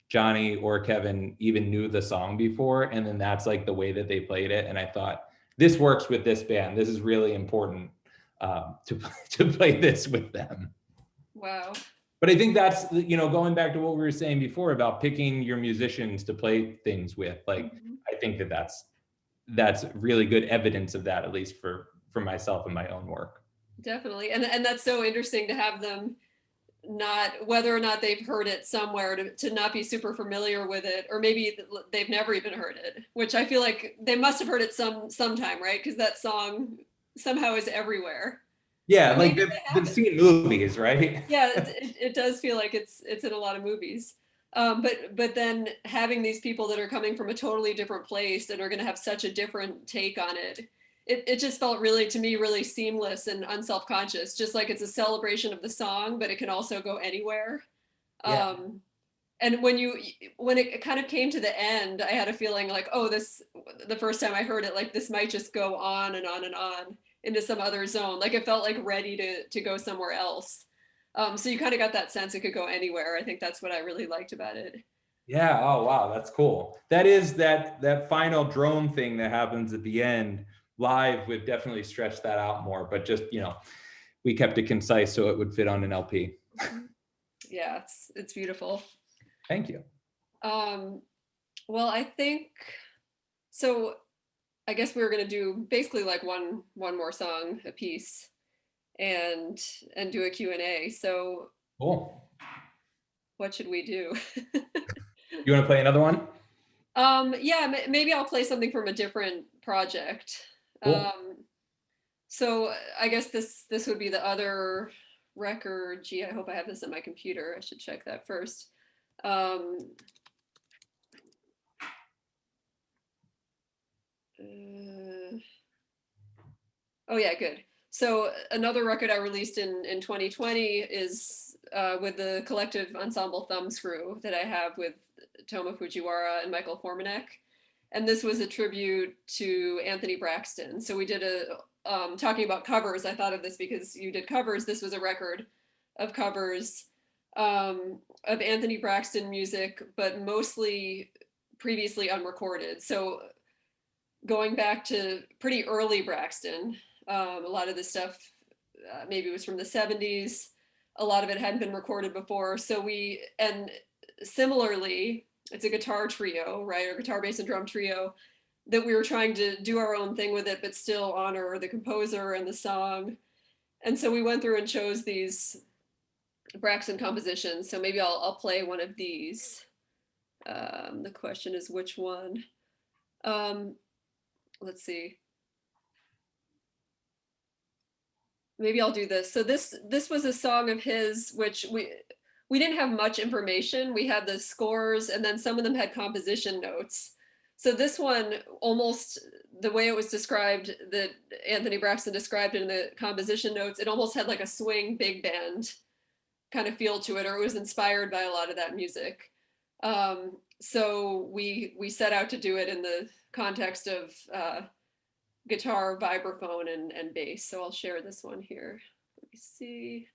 Johnny or Kevin even knew the song before. And then that's like the way that they played it. And I thought, this works with this band. This is really important to play this with them. Wow. But I think that's, you know, going back to what we were saying before about picking your musicians to play things with, like, I think that's really good evidence of that, at least for myself and my own work. Definitely. And that's so interesting to have them not, whether or not they've heard it somewhere, to not be super familiar with it, or maybe they've never even heard it, which I feel like they must have heard it sometime, right? Because that song somehow is everywhere. Yeah, like they've seen movies, right? Yeah, it does feel like it's in a lot of movies. But then having these people that are coming from a totally different place and are going to have such a different take on it, it just felt really, to me, really seamless and unselfconscious. Just like it's a celebration of the song, but it can also go anywhere. Yeah. And when it kind of came to the end, I had a feeling like, oh, the first time I heard it, like this might just go on and on and on into some other zone. Like it felt like ready to go somewhere else. So you kind of got that sense it could go anywhere. I think that's what I really liked about it. Yeah. Oh, wow. That's cool. That is that final drone thing that happens at the end. Live, we've definitely stretched that out more, but just, you know, we kept it concise so it would fit on an LP. Yeah, it's beautiful. Thank you. Well, I think so. I guess we were gonna do basically like one more song a piece, and do a Q&A. So Cool. what should we do? You want to play another one? Yeah, maybe I'll play something from a different project. Cool. So I guess this would be the other record. Gee, I hope I have this on my computer. I should check that first. Oh yeah, good. So another record I released in 2020 is with the collective ensemble Thumbscrew that I have with Toma Fujiwara and Michael Formanek. And this was a tribute to Anthony Braxton. So we did talking about covers, I thought of this because you did covers. This was a record of covers of Anthony Braxton music, but mostly previously unrecorded. So going back to pretty early Braxton, a lot of this stuff maybe it was from the 70s. A lot of it hadn't been recorded before. So and similarly, it's a guitar trio, right? Or guitar, bass, and drum trio, that we were trying to do our own thing with it, but still honor the composer and the song. And so we went through and chose these Braxton compositions. So maybe I'll play one of these. The question is which one? Let's see. Maybe I'll do this. So this was a song of his, which we didn't have much information. We had the scores, and then some of them had composition notes. So this one, almost the way it was described, that Anthony Braxton described in the composition notes, it almost had like a swing big band kind of feel to it, or it was inspired by a lot of that music. So we set out to do it in the context of guitar, vibraphone, and bass. So I'll share this one here. Let me see.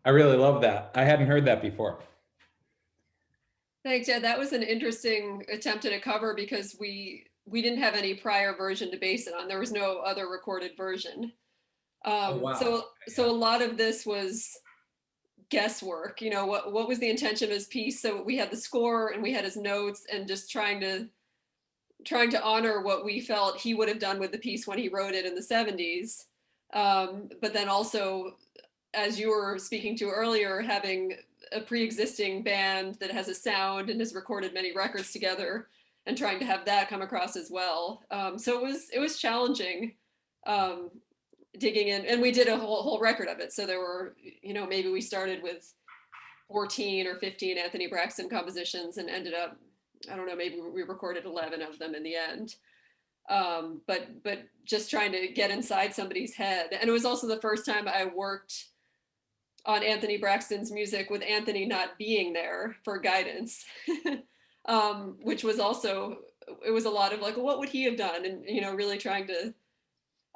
I really love that. I hadn't heard that before. Thanks. Yeah, that was an interesting attempt at a cover because we didn't have any prior version to base it on. There was no other recorded version. Oh, wow. So a lot of this was guesswork. You know, what was the intention of his piece? So we had the score and we had his notes, and just trying to honor what we felt he would have done with the piece when he wrote it in the 70s. But then also, as you were speaking to earlier, having a pre-existing band that has a sound and has recorded many records together, and trying to have that come across as well. So it was challenging, digging in, and we did a whole record of it. So there were, you know, maybe we started with 14 or 15 Anthony Braxton compositions and ended up, I don't know, maybe we recorded 11 of them in the end. But just trying to get inside somebody's head. And it was also the first time I worked on Anthony Braxton's music with Anthony not being there for guidance, which was also, it was a lot of like, what would he have done? And, you know, really trying to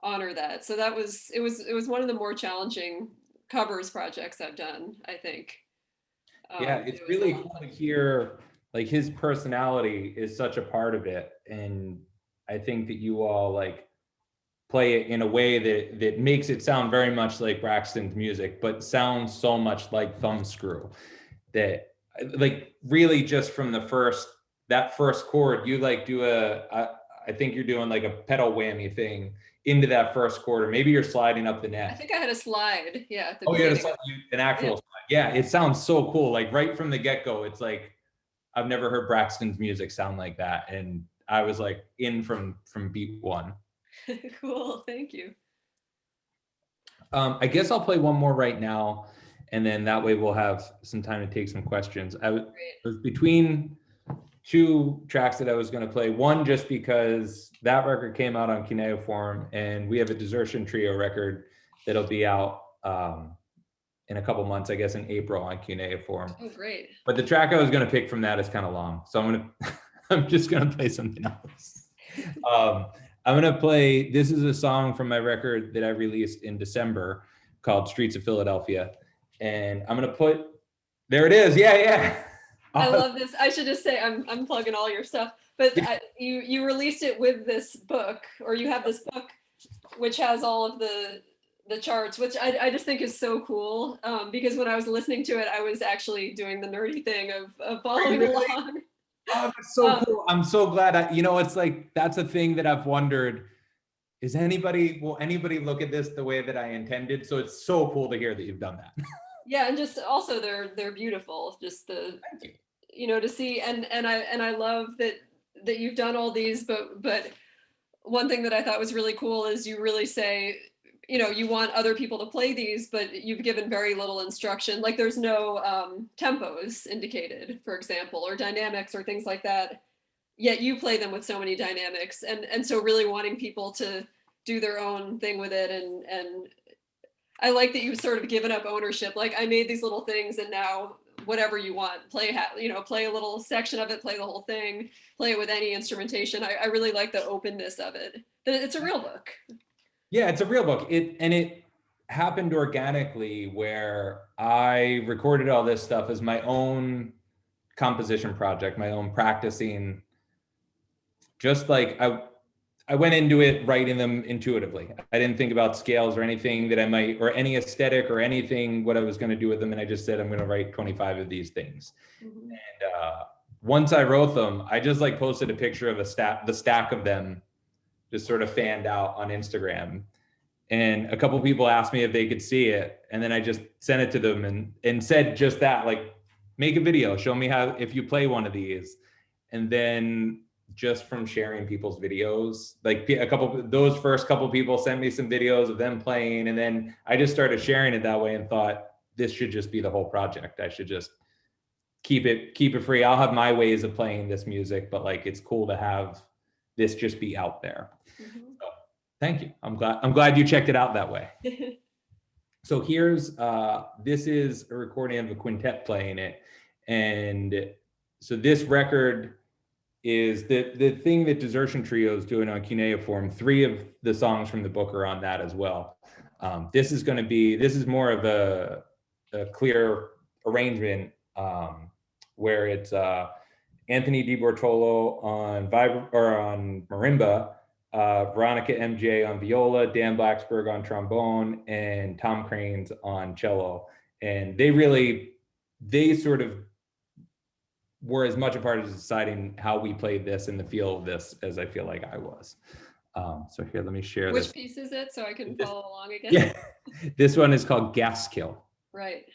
honor that. So that was, it was one of the more challenging covers projects I've done, I think. Yeah, it's really cool to hear, like, his personality is such a part of it. And I think that you all like play it in a way that makes it sound very much like Braxton's music, but sounds so much like Thumbscrew, that like really just from that first chord, you like do I think you're doing like a pedal whammy thing into that first chord, or maybe you're sliding up the neck. I think I had a slide. Yeah. At the Oh, yeah, beginning. an actual slide. Yeah, it sounds so cool. Like right from the get-go, it's like, I've never heard Braxton's music sound like that. And I was like in from beat one. Cool, thank you. I guess I'll play one more right now, and then that way we'll have some time to take some questions. I was between two tracks that I was going to play. One, just because that record came out on Cuneiform, and we have a Desertion Trio record that'll be out in a couple months, I guess in April on Cuneiform. Oh, great. But the track I was going to pick from that is kind of long, so I'm just going to play something else. I'm going to play, this is a song from my record that I released in December called Streets of Philadelphia. And I'm going to put, there it is. Yeah. I love this. I should just say I'm plugging all your stuff, but you released it with this book, or you have this book, which has all of the charts, which I just think is so cool. Because when I was listening to it, I was actually doing the nerdy thing of following along. Oh, that's so cool. I'm so glad. You know, it's like, that's a thing that I've wondered. Will anybody look at this the way that I intended? So it's so cool to hear that you've done that. Yeah, and just also they're beautiful. Just you know, to see, and I love that you've done all these, but one thing that I thought was really cool is you really say, you know, you want other people to play these, but you've given very little instruction. Like there's no tempos indicated, for example, or dynamics or things like that. Yet you play them with so many dynamics, and so really wanting people to do their own thing with it. And I like that you've sort of given up ownership. Like I made these little things, and now whatever you want, play a little section of it, play the whole thing, play it with any instrumentation. I really like the openness of it. It's a real book. Yeah, it's a real book. It happened organically, where I recorded all this stuff as my own composition project, my own practicing. Just like I went into it writing them intuitively. I didn't think about scales or anything that I might, or any aesthetic or anything, what I was going to do with them. And I just said, I'm going to write 25 of these things. Mm-hmm. And once I wrote them, I just like posted a picture of the stack of them, just sort of fanned out on Instagram. And a couple people asked me if they could see it. And then I just sent it to them and said just that, like, make a video, show me how, if you play one of these. And then just from sharing people's videos, like those first couple people sent me some videos of them playing. And then I just started sharing it that way and thought, this should just be the whole project. I should just keep it free. I'll have my ways of playing this music, but like, it's cool to have this just be out there. Mm-hmm. So, thank you. I'm glad you checked it out that way. So here's, this is a recording of a quintet playing it. And so this record is the thing that Desertion Trio is doing on Cuneiform. 3 of the songs from the book are on that as well. This is more of a clear arrangement, where it's Anthony DiBortolo on marimba, Veronica MJ on viola, Dan Blacksburg on trombone, and Tom Cranes on cello. And they sort of were as much a part of deciding how we played this and the feel of this as I feel like I was. So here, let me share Which this. piece is it so I can This- follow along again? Yeah, this one is called Gas Kill. Right.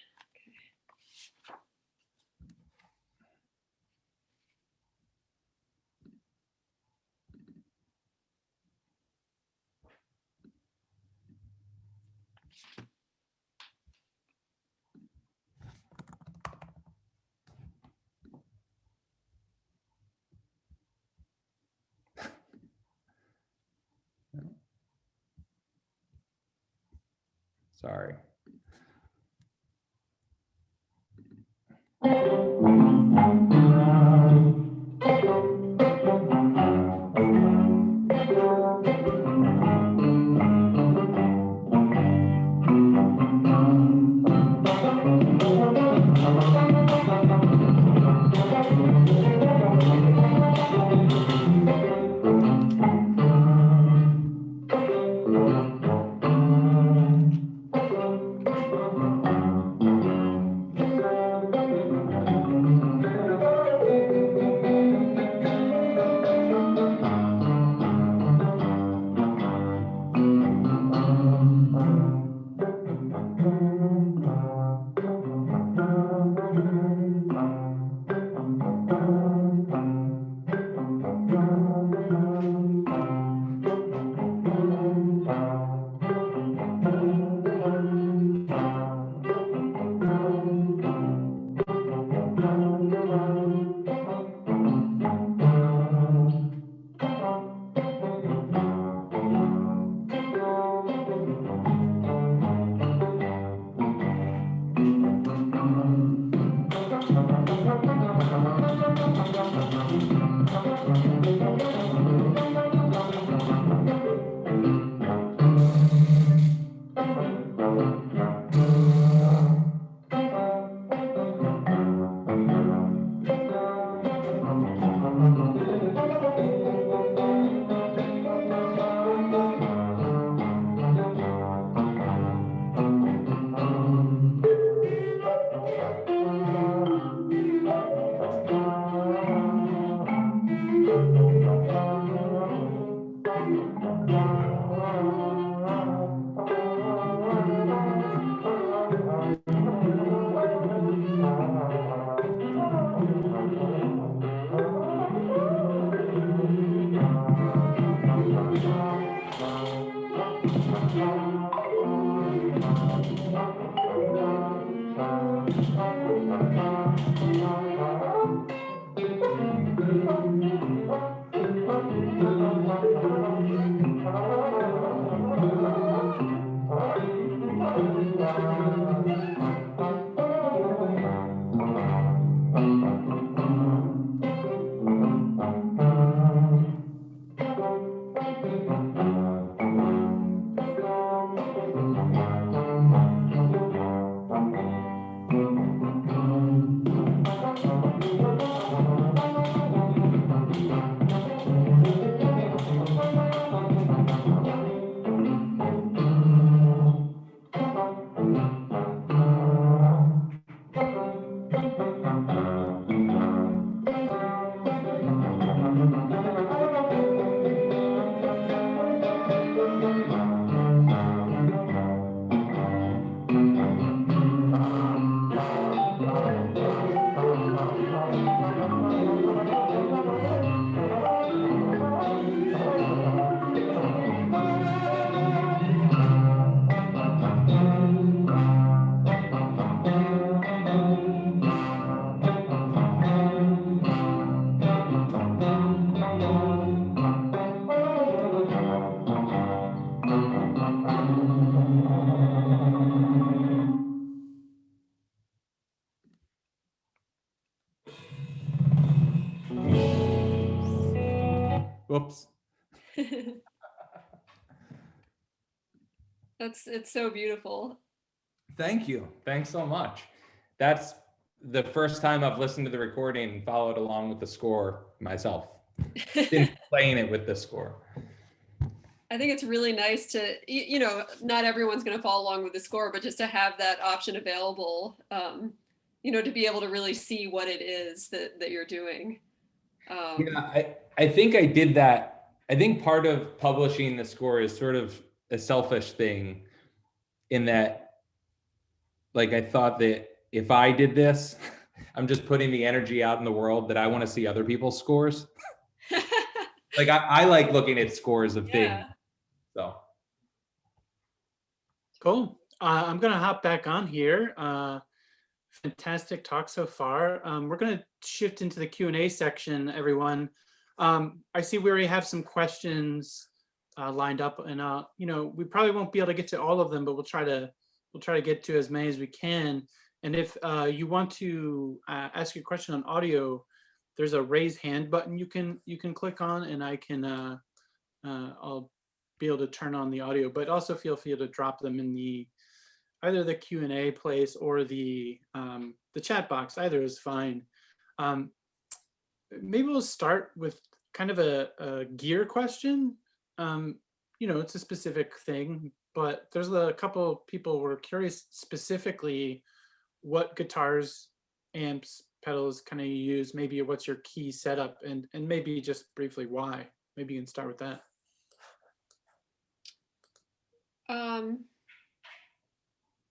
Sorry. Whoops. It's so beautiful. Thank you. Thanks so much. That's the first time I've listened to the recording and followed along with the score myself. Been playing it with the score. I think it's really nice to, you know, not everyone's going to follow along with the score, but just to have that option available, you know, to be able to really see what it is that you're doing. Yeah, I think I did that. I think part of publishing the score is sort of a selfish thing in that, like, I thought that if I did this, I'm just putting the energy out in the world that I want to see other people's scores. Like I like looking at scores of things. Yeah. So Cool. I'm gonna hop back on here. Fantastic talk so far. We're gonna shift into the Q&A section, everyone. I see we already have some questions lined up, and you know, we probably won't be able to get to all of them, but we'll try to get to as many as we can. And if you want to ask your question on audio, there's a raise hand button you can click on, and I can I'll be able to turn on the audio. But also feel free to drop them in the either the Q&A place or the chat box. Either is fine. Maybe we'll start with kind of a gear question. You know, it's a specific thing, but there's a couple people who were curious specifically what guitars, amps, pedals kind of you use. Maybe what's your key setup, and maybe just briefly why. Maybe you can start with that.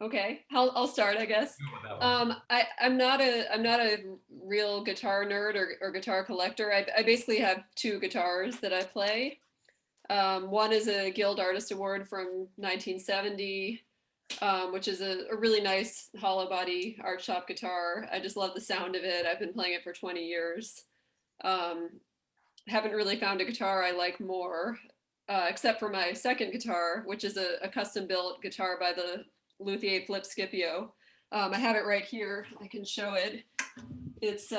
Okay, I'll start, I guess. I'm not a real guitar nerd or guitar collector. I basically have two guitars that I play. One is a Guild Artist Award from 1970, which is a really nice hollow body art shop guitar. I just love the sound of it. I've been playing it for 20 years. Haven't really found a guitar I like more, except for my second guitar, which is a custom built guitar by the luthier Flip Scipio. I have it right here. I can show it. It's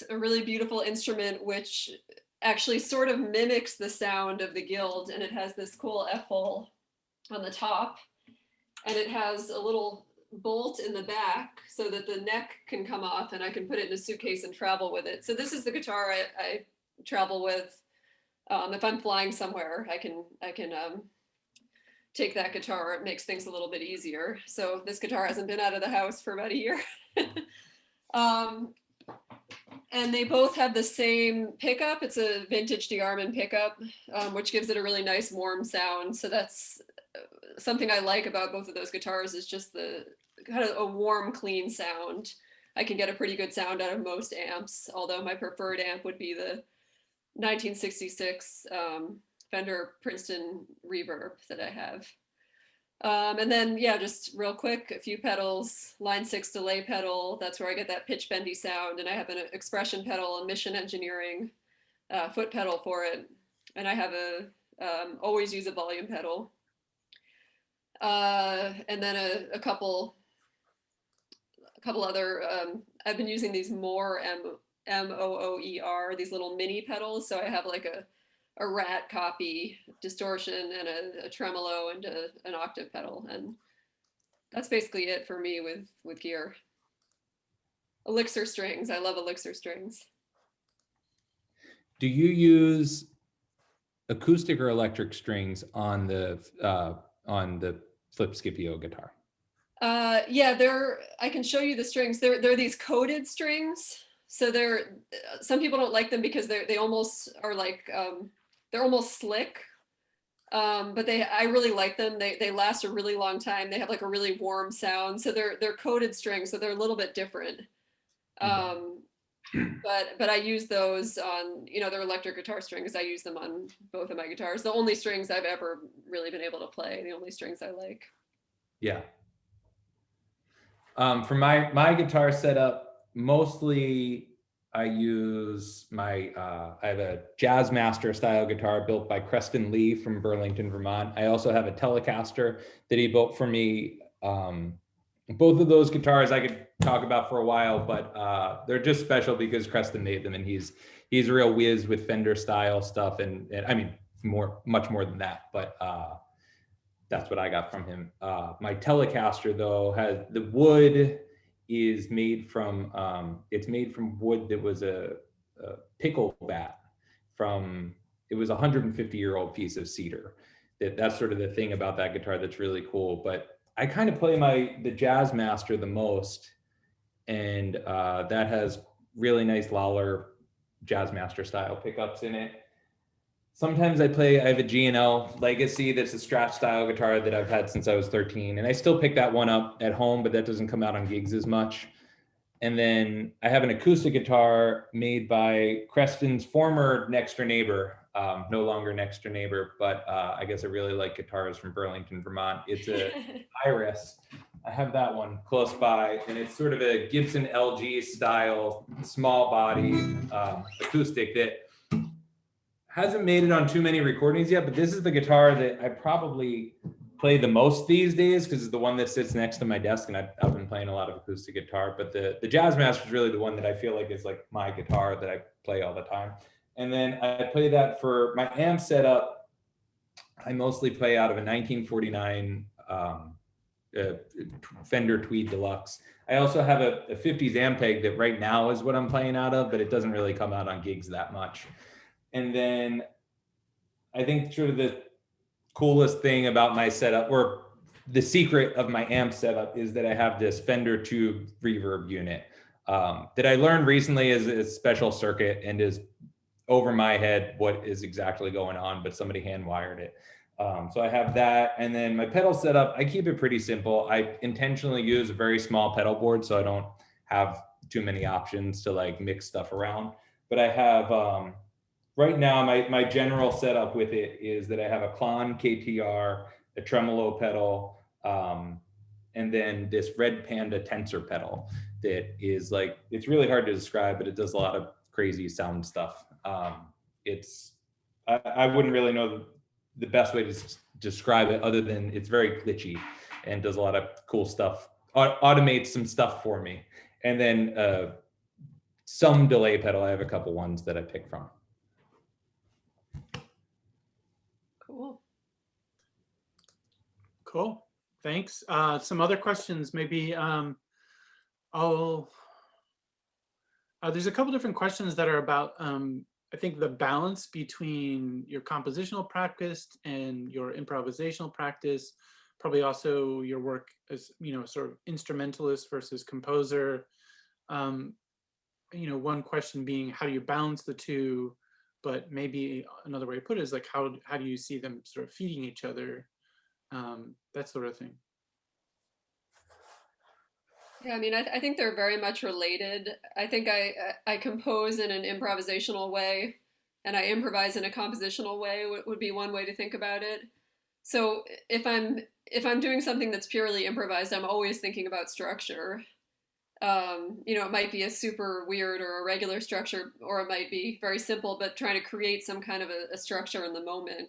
a really beautiful instrument, which actually sort of mimics the sound of the Guild, and it has this cool F-hole on the top, and it has a little bolt in the back so that the neck can come off, and I can put it in a suitcase and travel with it. So this is the guitar I travel with. If I'm flying somewhere, I can take that guitar. It makes things a little bit easier. So this guitar hasn't been out of the house for about a year. And they both have the same pickup. It's a vintage DeArmond pickup, which gives it a really nice warm sound. So that's something I like about both of those guitars, is just the kind of a warm, clean sound. I can get a pretty good sound out of most amps, although my preferred amp would be the 1966 Fender Princeton Reverb that I have. And then, yeah, just real quick, a few pedals. Line 6 delay pedal, that's where I get that pitch bendy sound. And I have an expression pedal and Mission Engineering foot pedal for it. And I have always use a volume pedal. And then a couple other, I've been using these Moore, M-O-O-E-R, these little mini pedals. So I have like a rat copy distortion and a tremolo and an octave pedal, and that's basically it for me with gear. Elixir strings, I love Elixir strings. do you use acoustic or electric strings on the Flip Scipio guitar? Yeah, I can show you the strings. They're these coated strings. So some people don't like them because they almost are like they're almost slick, but I really like them. They last a really long time. They have like a really warm sound. So they're coated strings, so they're a little bit different. But I use those on, you know, they're electric guitar strings. I use them on both of my guitars. The only strings I've ever really been able to play, the only strings I like. Yeah. For my guitar setup, mostly I use I have a Jazzmaster style guitar built by Creston Lee from Burlington, Vermont. I also have a Telecaster that he built for me. Both of those guitars I could talk about for a while, but they're just special because Creston made them, and he's a real whiz with Fender style stuff, and I mean much more than that, but that's what I got from him. My Telecaster though has the wood is made from it's made from wood that was a pickle bat from it was a 150-year-old piece of cedar. That's sort of the thing about that guitar that's really cool. But I kind of play the Jazz Master the most, and that has really nice Lawler Jazz Master style pickups in it. Sometimes I have a G&L Legacy that's a Strat style guitar that I've had since I was 13, and I still pick that one up at home, but that doesn't come out on gigs as much. And then I have an acoustic guitar made by Creston's former next door neighbor, no longer next door neighbor, but I guess I really like guitars from Burlington, Vermont. It's a Iris. I have that one close by, and it's sort of a Gibson LG style, small body acoustic that hasn't made it on too many recordings yet, but this is the guitar that I probably play the most these days because it's the one that sits next to my desk, and I've been playing a lot of acoustic guitar, but the Jazz Master is really the one that I feel like is like my guitar that I play all the time. And then I play that for my amp setup. I mostly play out of a 1949 Fender Tweed Deluxe. I also have a 50s Ampeg that right now is what I'm playing out of, but it doesn't really come out on gigs that much. And then I think sort of the coolest thing about my setup, or the secret of my amp setup, is that I have this Fender Tube reverb unit that I learned recently is a special circuit and is over my head what is exactly going on, but somebody hand wired it. So I have that. And then my pedal setup, I keep it pretty simple. I intentionally use a very small pedal board so I don't have too many options to like mix stuff around. But I have, right now, my general setup with it is that I have a Klon KTR, a tremolo pedal, and then this Red Panda tensor pedal that is like, it's really hard to describe, but it does a lot of crazy sound stuff. I wouldn't really know the best way to describe it other than it's very glitchy and does a lot of cool stuff, automates some stuff for me. And then some delay pedal, I have a couple ones that I pick from. Cool. Thanks. Some other questions, maybe. There's a couple different questions that are about, I think, the balance between your compositional practice and your improvisational practice. Probably also your work as, sort of instrumentalist versus composer. One question being, how do you balance the two? But maybe another way to put it is like, how do you see them sort of feeding each other? That sort of thing. Yeah, I mean, I think they're very much related. I think I compose in an improvisational way, and I improvise in a compositional way would be one way to think about it. So if I'm doing something that's purely improvised, I'm always thinking about structure. It might be a super weird or irregular structure, or it might be very simple, but trying to create some kind of a structure in the moment.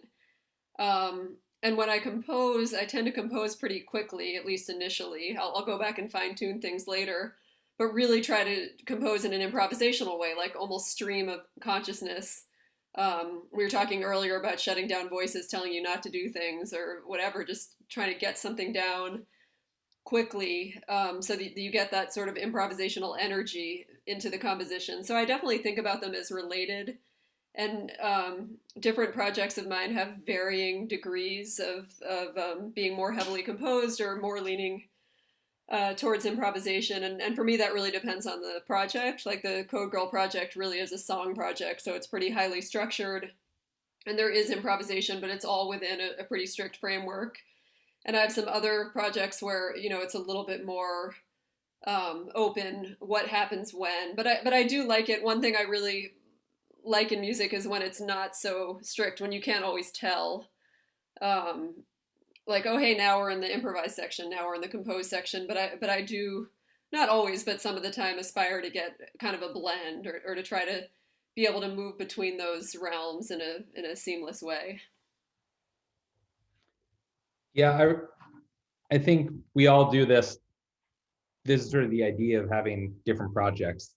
And when I compose, I tend to compose pretty quickly, at least initially. I'll go back and fine tune things later, but really try to compose in an improvisational way, like almost stream of consciousness. We were talking earlier about shutting down voices telling you not to do things or whatever, just trying to get something down quickly so that you get that sort of improvisational energy into the composition. So I definitely think about them as related. And different projects of mine have varying degrees of being more heavily composed or more leaning towards improvisation. And for me, that really depends on the project. Like the Code Girl project really is a song project, so it's pretty highly structured. And there is improvisation, but it's all within a pretty strict framework. And I have some other projects where, it's a little bit more open, what happens when. But I do like it. One thing I really like in music is when it's not so strict, when you can't always tell, like, oh, hey, now we're in the improvised section, now we're in the composed section. But I do, not always, but some of the time aspire to get kind of a blend or to try to be able to move between those realms in a seamless way. Yeah, I think we all do this. This is sort of the idea of having different projects.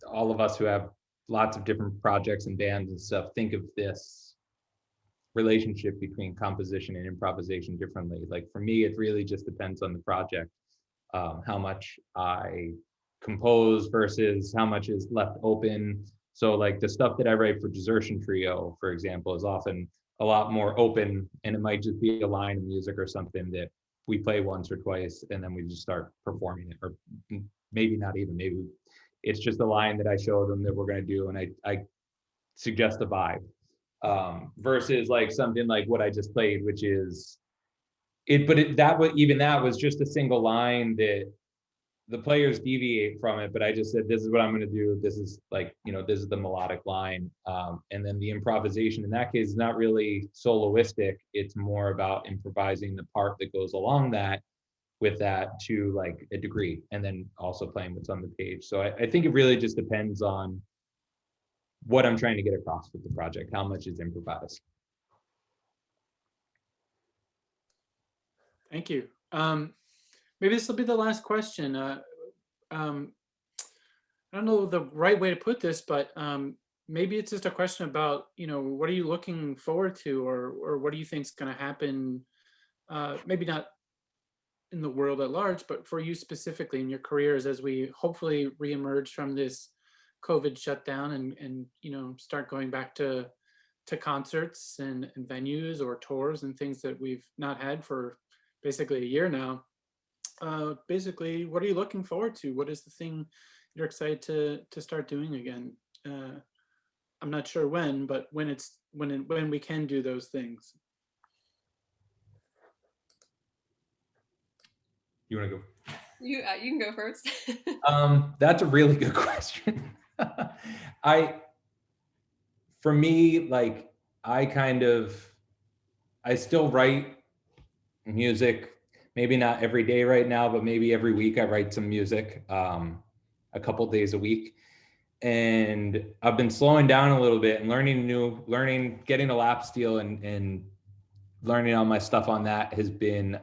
All of us who have lots of different projects and bands and stuff think of this relationship between composition and improvisation differently. Like for me, it really just depends on the project, how much I compose versus how much is left open. So like the stuff that I write for Desertion Trio, for example, is often a lot more open, and it might just be a line of music or something that we play once or twice and then we just start performing it, or maybe not even, maybe it's just a line that I show them that we're going to do, and I suggest a vibe, versus like something like what I just played, which is it, but that was just a single line that the players deviate from it, but I just said, this is what I'm going to do. This is like, this is the melodic line. And then the improvisation in that case is not really soloistic. It's more about improvising the part that goes along that with that to like a degree, and then also playing what's on the page. So I think it really just depends on what I'm trying to get across with the project, how much is improvised. Thank you. Maybe this will be the last question. I don't know the right way to put this, but maybe it's just a question about, what are you looking forward to, or what do you think is going to happen? Maybe not in the world at large, but for you specifically in your careers as we hopefully reemerge from this COVID shutdown and start going back to concerts and venues or tours and things that we've not had for basically a year now. Basically, what are you looking forward to? What is the thing you're excited to start doing again? I'm not sure when, but when we can do those things. You want to go? You can go first. That's a really good question. For me, like I still write music, maybe not every day right now, but maybe every week I write some music, a couple days a week. And I've been slowing down a little bit and getting a lap steel and learning all my stuff on that has been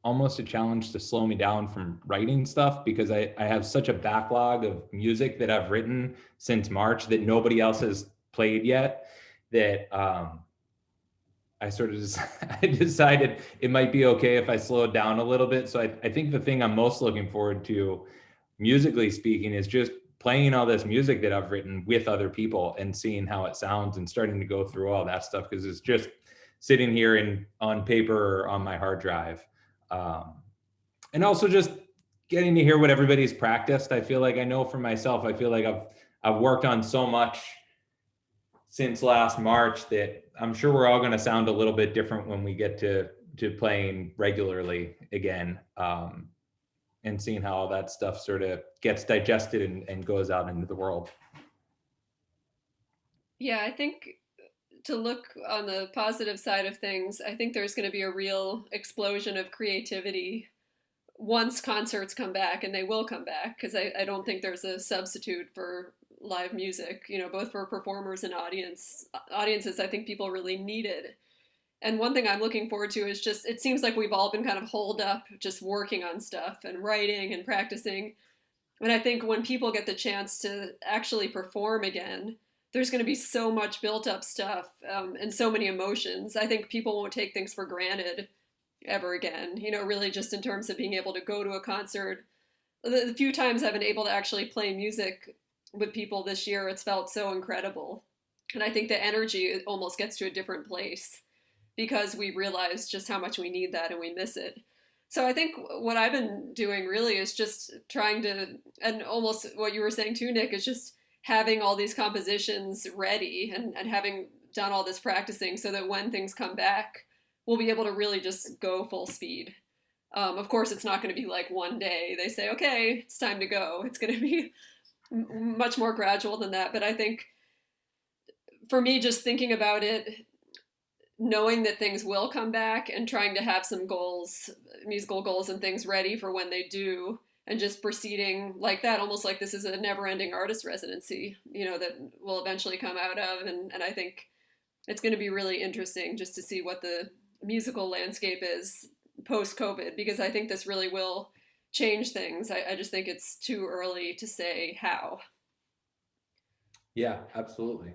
almost a challenge to slow me down from writing stuff, because I have such a backlog of music that I've written since March that nobody else has played yet, that I sort of I decided it might be okay if I slow it down a little bit. So I think the thing I'm most looking forward to, musically speaking, is just playing all this music that I've written with other people and seeing how it sounds and starting to go through all that stuff, because it's just sitting here on paper or on my hard drive. And also just getting to hear what everybody's practiced. I feel like I know for myself, I feel like I've worked on so much since last March that I'm sure we're all going to sound a little bit different when we get to playing regularly again, and seeing how all that stuff sort of gets digested and goes out into the world. Yeah, I think to look on the positive side of things, I think there's going to be a real explosion of creativity once concerts come back, and they will come back, because I don't think there's a substitute for live music, both for performers and audiences. I think people really need it. And one thing I'm looking forward to is just, it seems like we've all been kind of holed up just working on stuff and writing and practicing. And I think when people get the chance to actually perform again, there's going to be so much built up stuff, and so many emotions. I think people won't take things for granted ever again, really just in terms of being able to go to a concert. The few times I've been able to actually play music with people this year, it's felt so incredible. And I think the energy almost gets to a different place because we realize just how much we need that and we miss it. So I think what I've been doing really is just trying to, and almost what you were saying too, Nick, is just having all these compositions ready and having done all this practicing so that when things come back, we'll be able to really just go full speed. Of course, it's not going to be like one day they say, okay, it's time to go. It's going to be much more gradual than that. But I think for me, just thinking about it, knowing that things will come back and trying to have some goals, musical goals and things ready for when they do, and just proceeding like that, almost like this is a never-ending artist residency, that will eventually come out of. And I think it's going to be really interesting just to see what the musical landscape is post-COVID, because I think this really will change things. I just think it's too early to say how. Yeah, absolutely.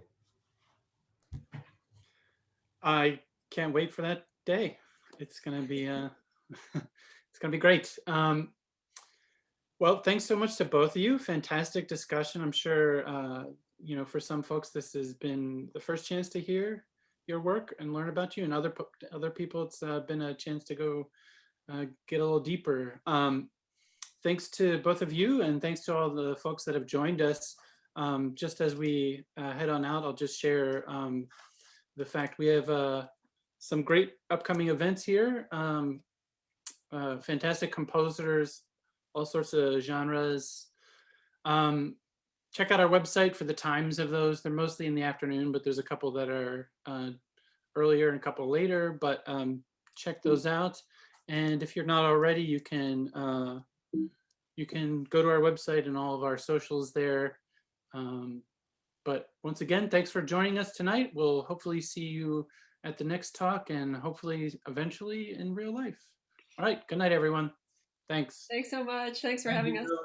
I can't wait for that day. It's gonna be it's gonna be great. Well, thanks so much to both of you. Fantastic discussion. I'm sure, for some folks, this has been the first chance to hear your work and learn about you, and other people, it's been a chance to go get a little deeper. Thanks to both of you, and thanks to all the folks that have joined us. Just as we head on out, I'll just share the fact we have some great upcoming events here. Fantastic composers, all sorts of genres. Check out our website for the times of those. They're mostly in the afternoon, but there's a couple that are earlier and a couple later, but check those out. And if you're not already, you can go to our website and all of our socials there. But once again, thanks for joining us tonight. we'll hopefully see you at the next talk, and hopefully eventually in real life. All right, good night, everyone. Thanks. Thanks so much. Thanks for Thank having you, us. Bill.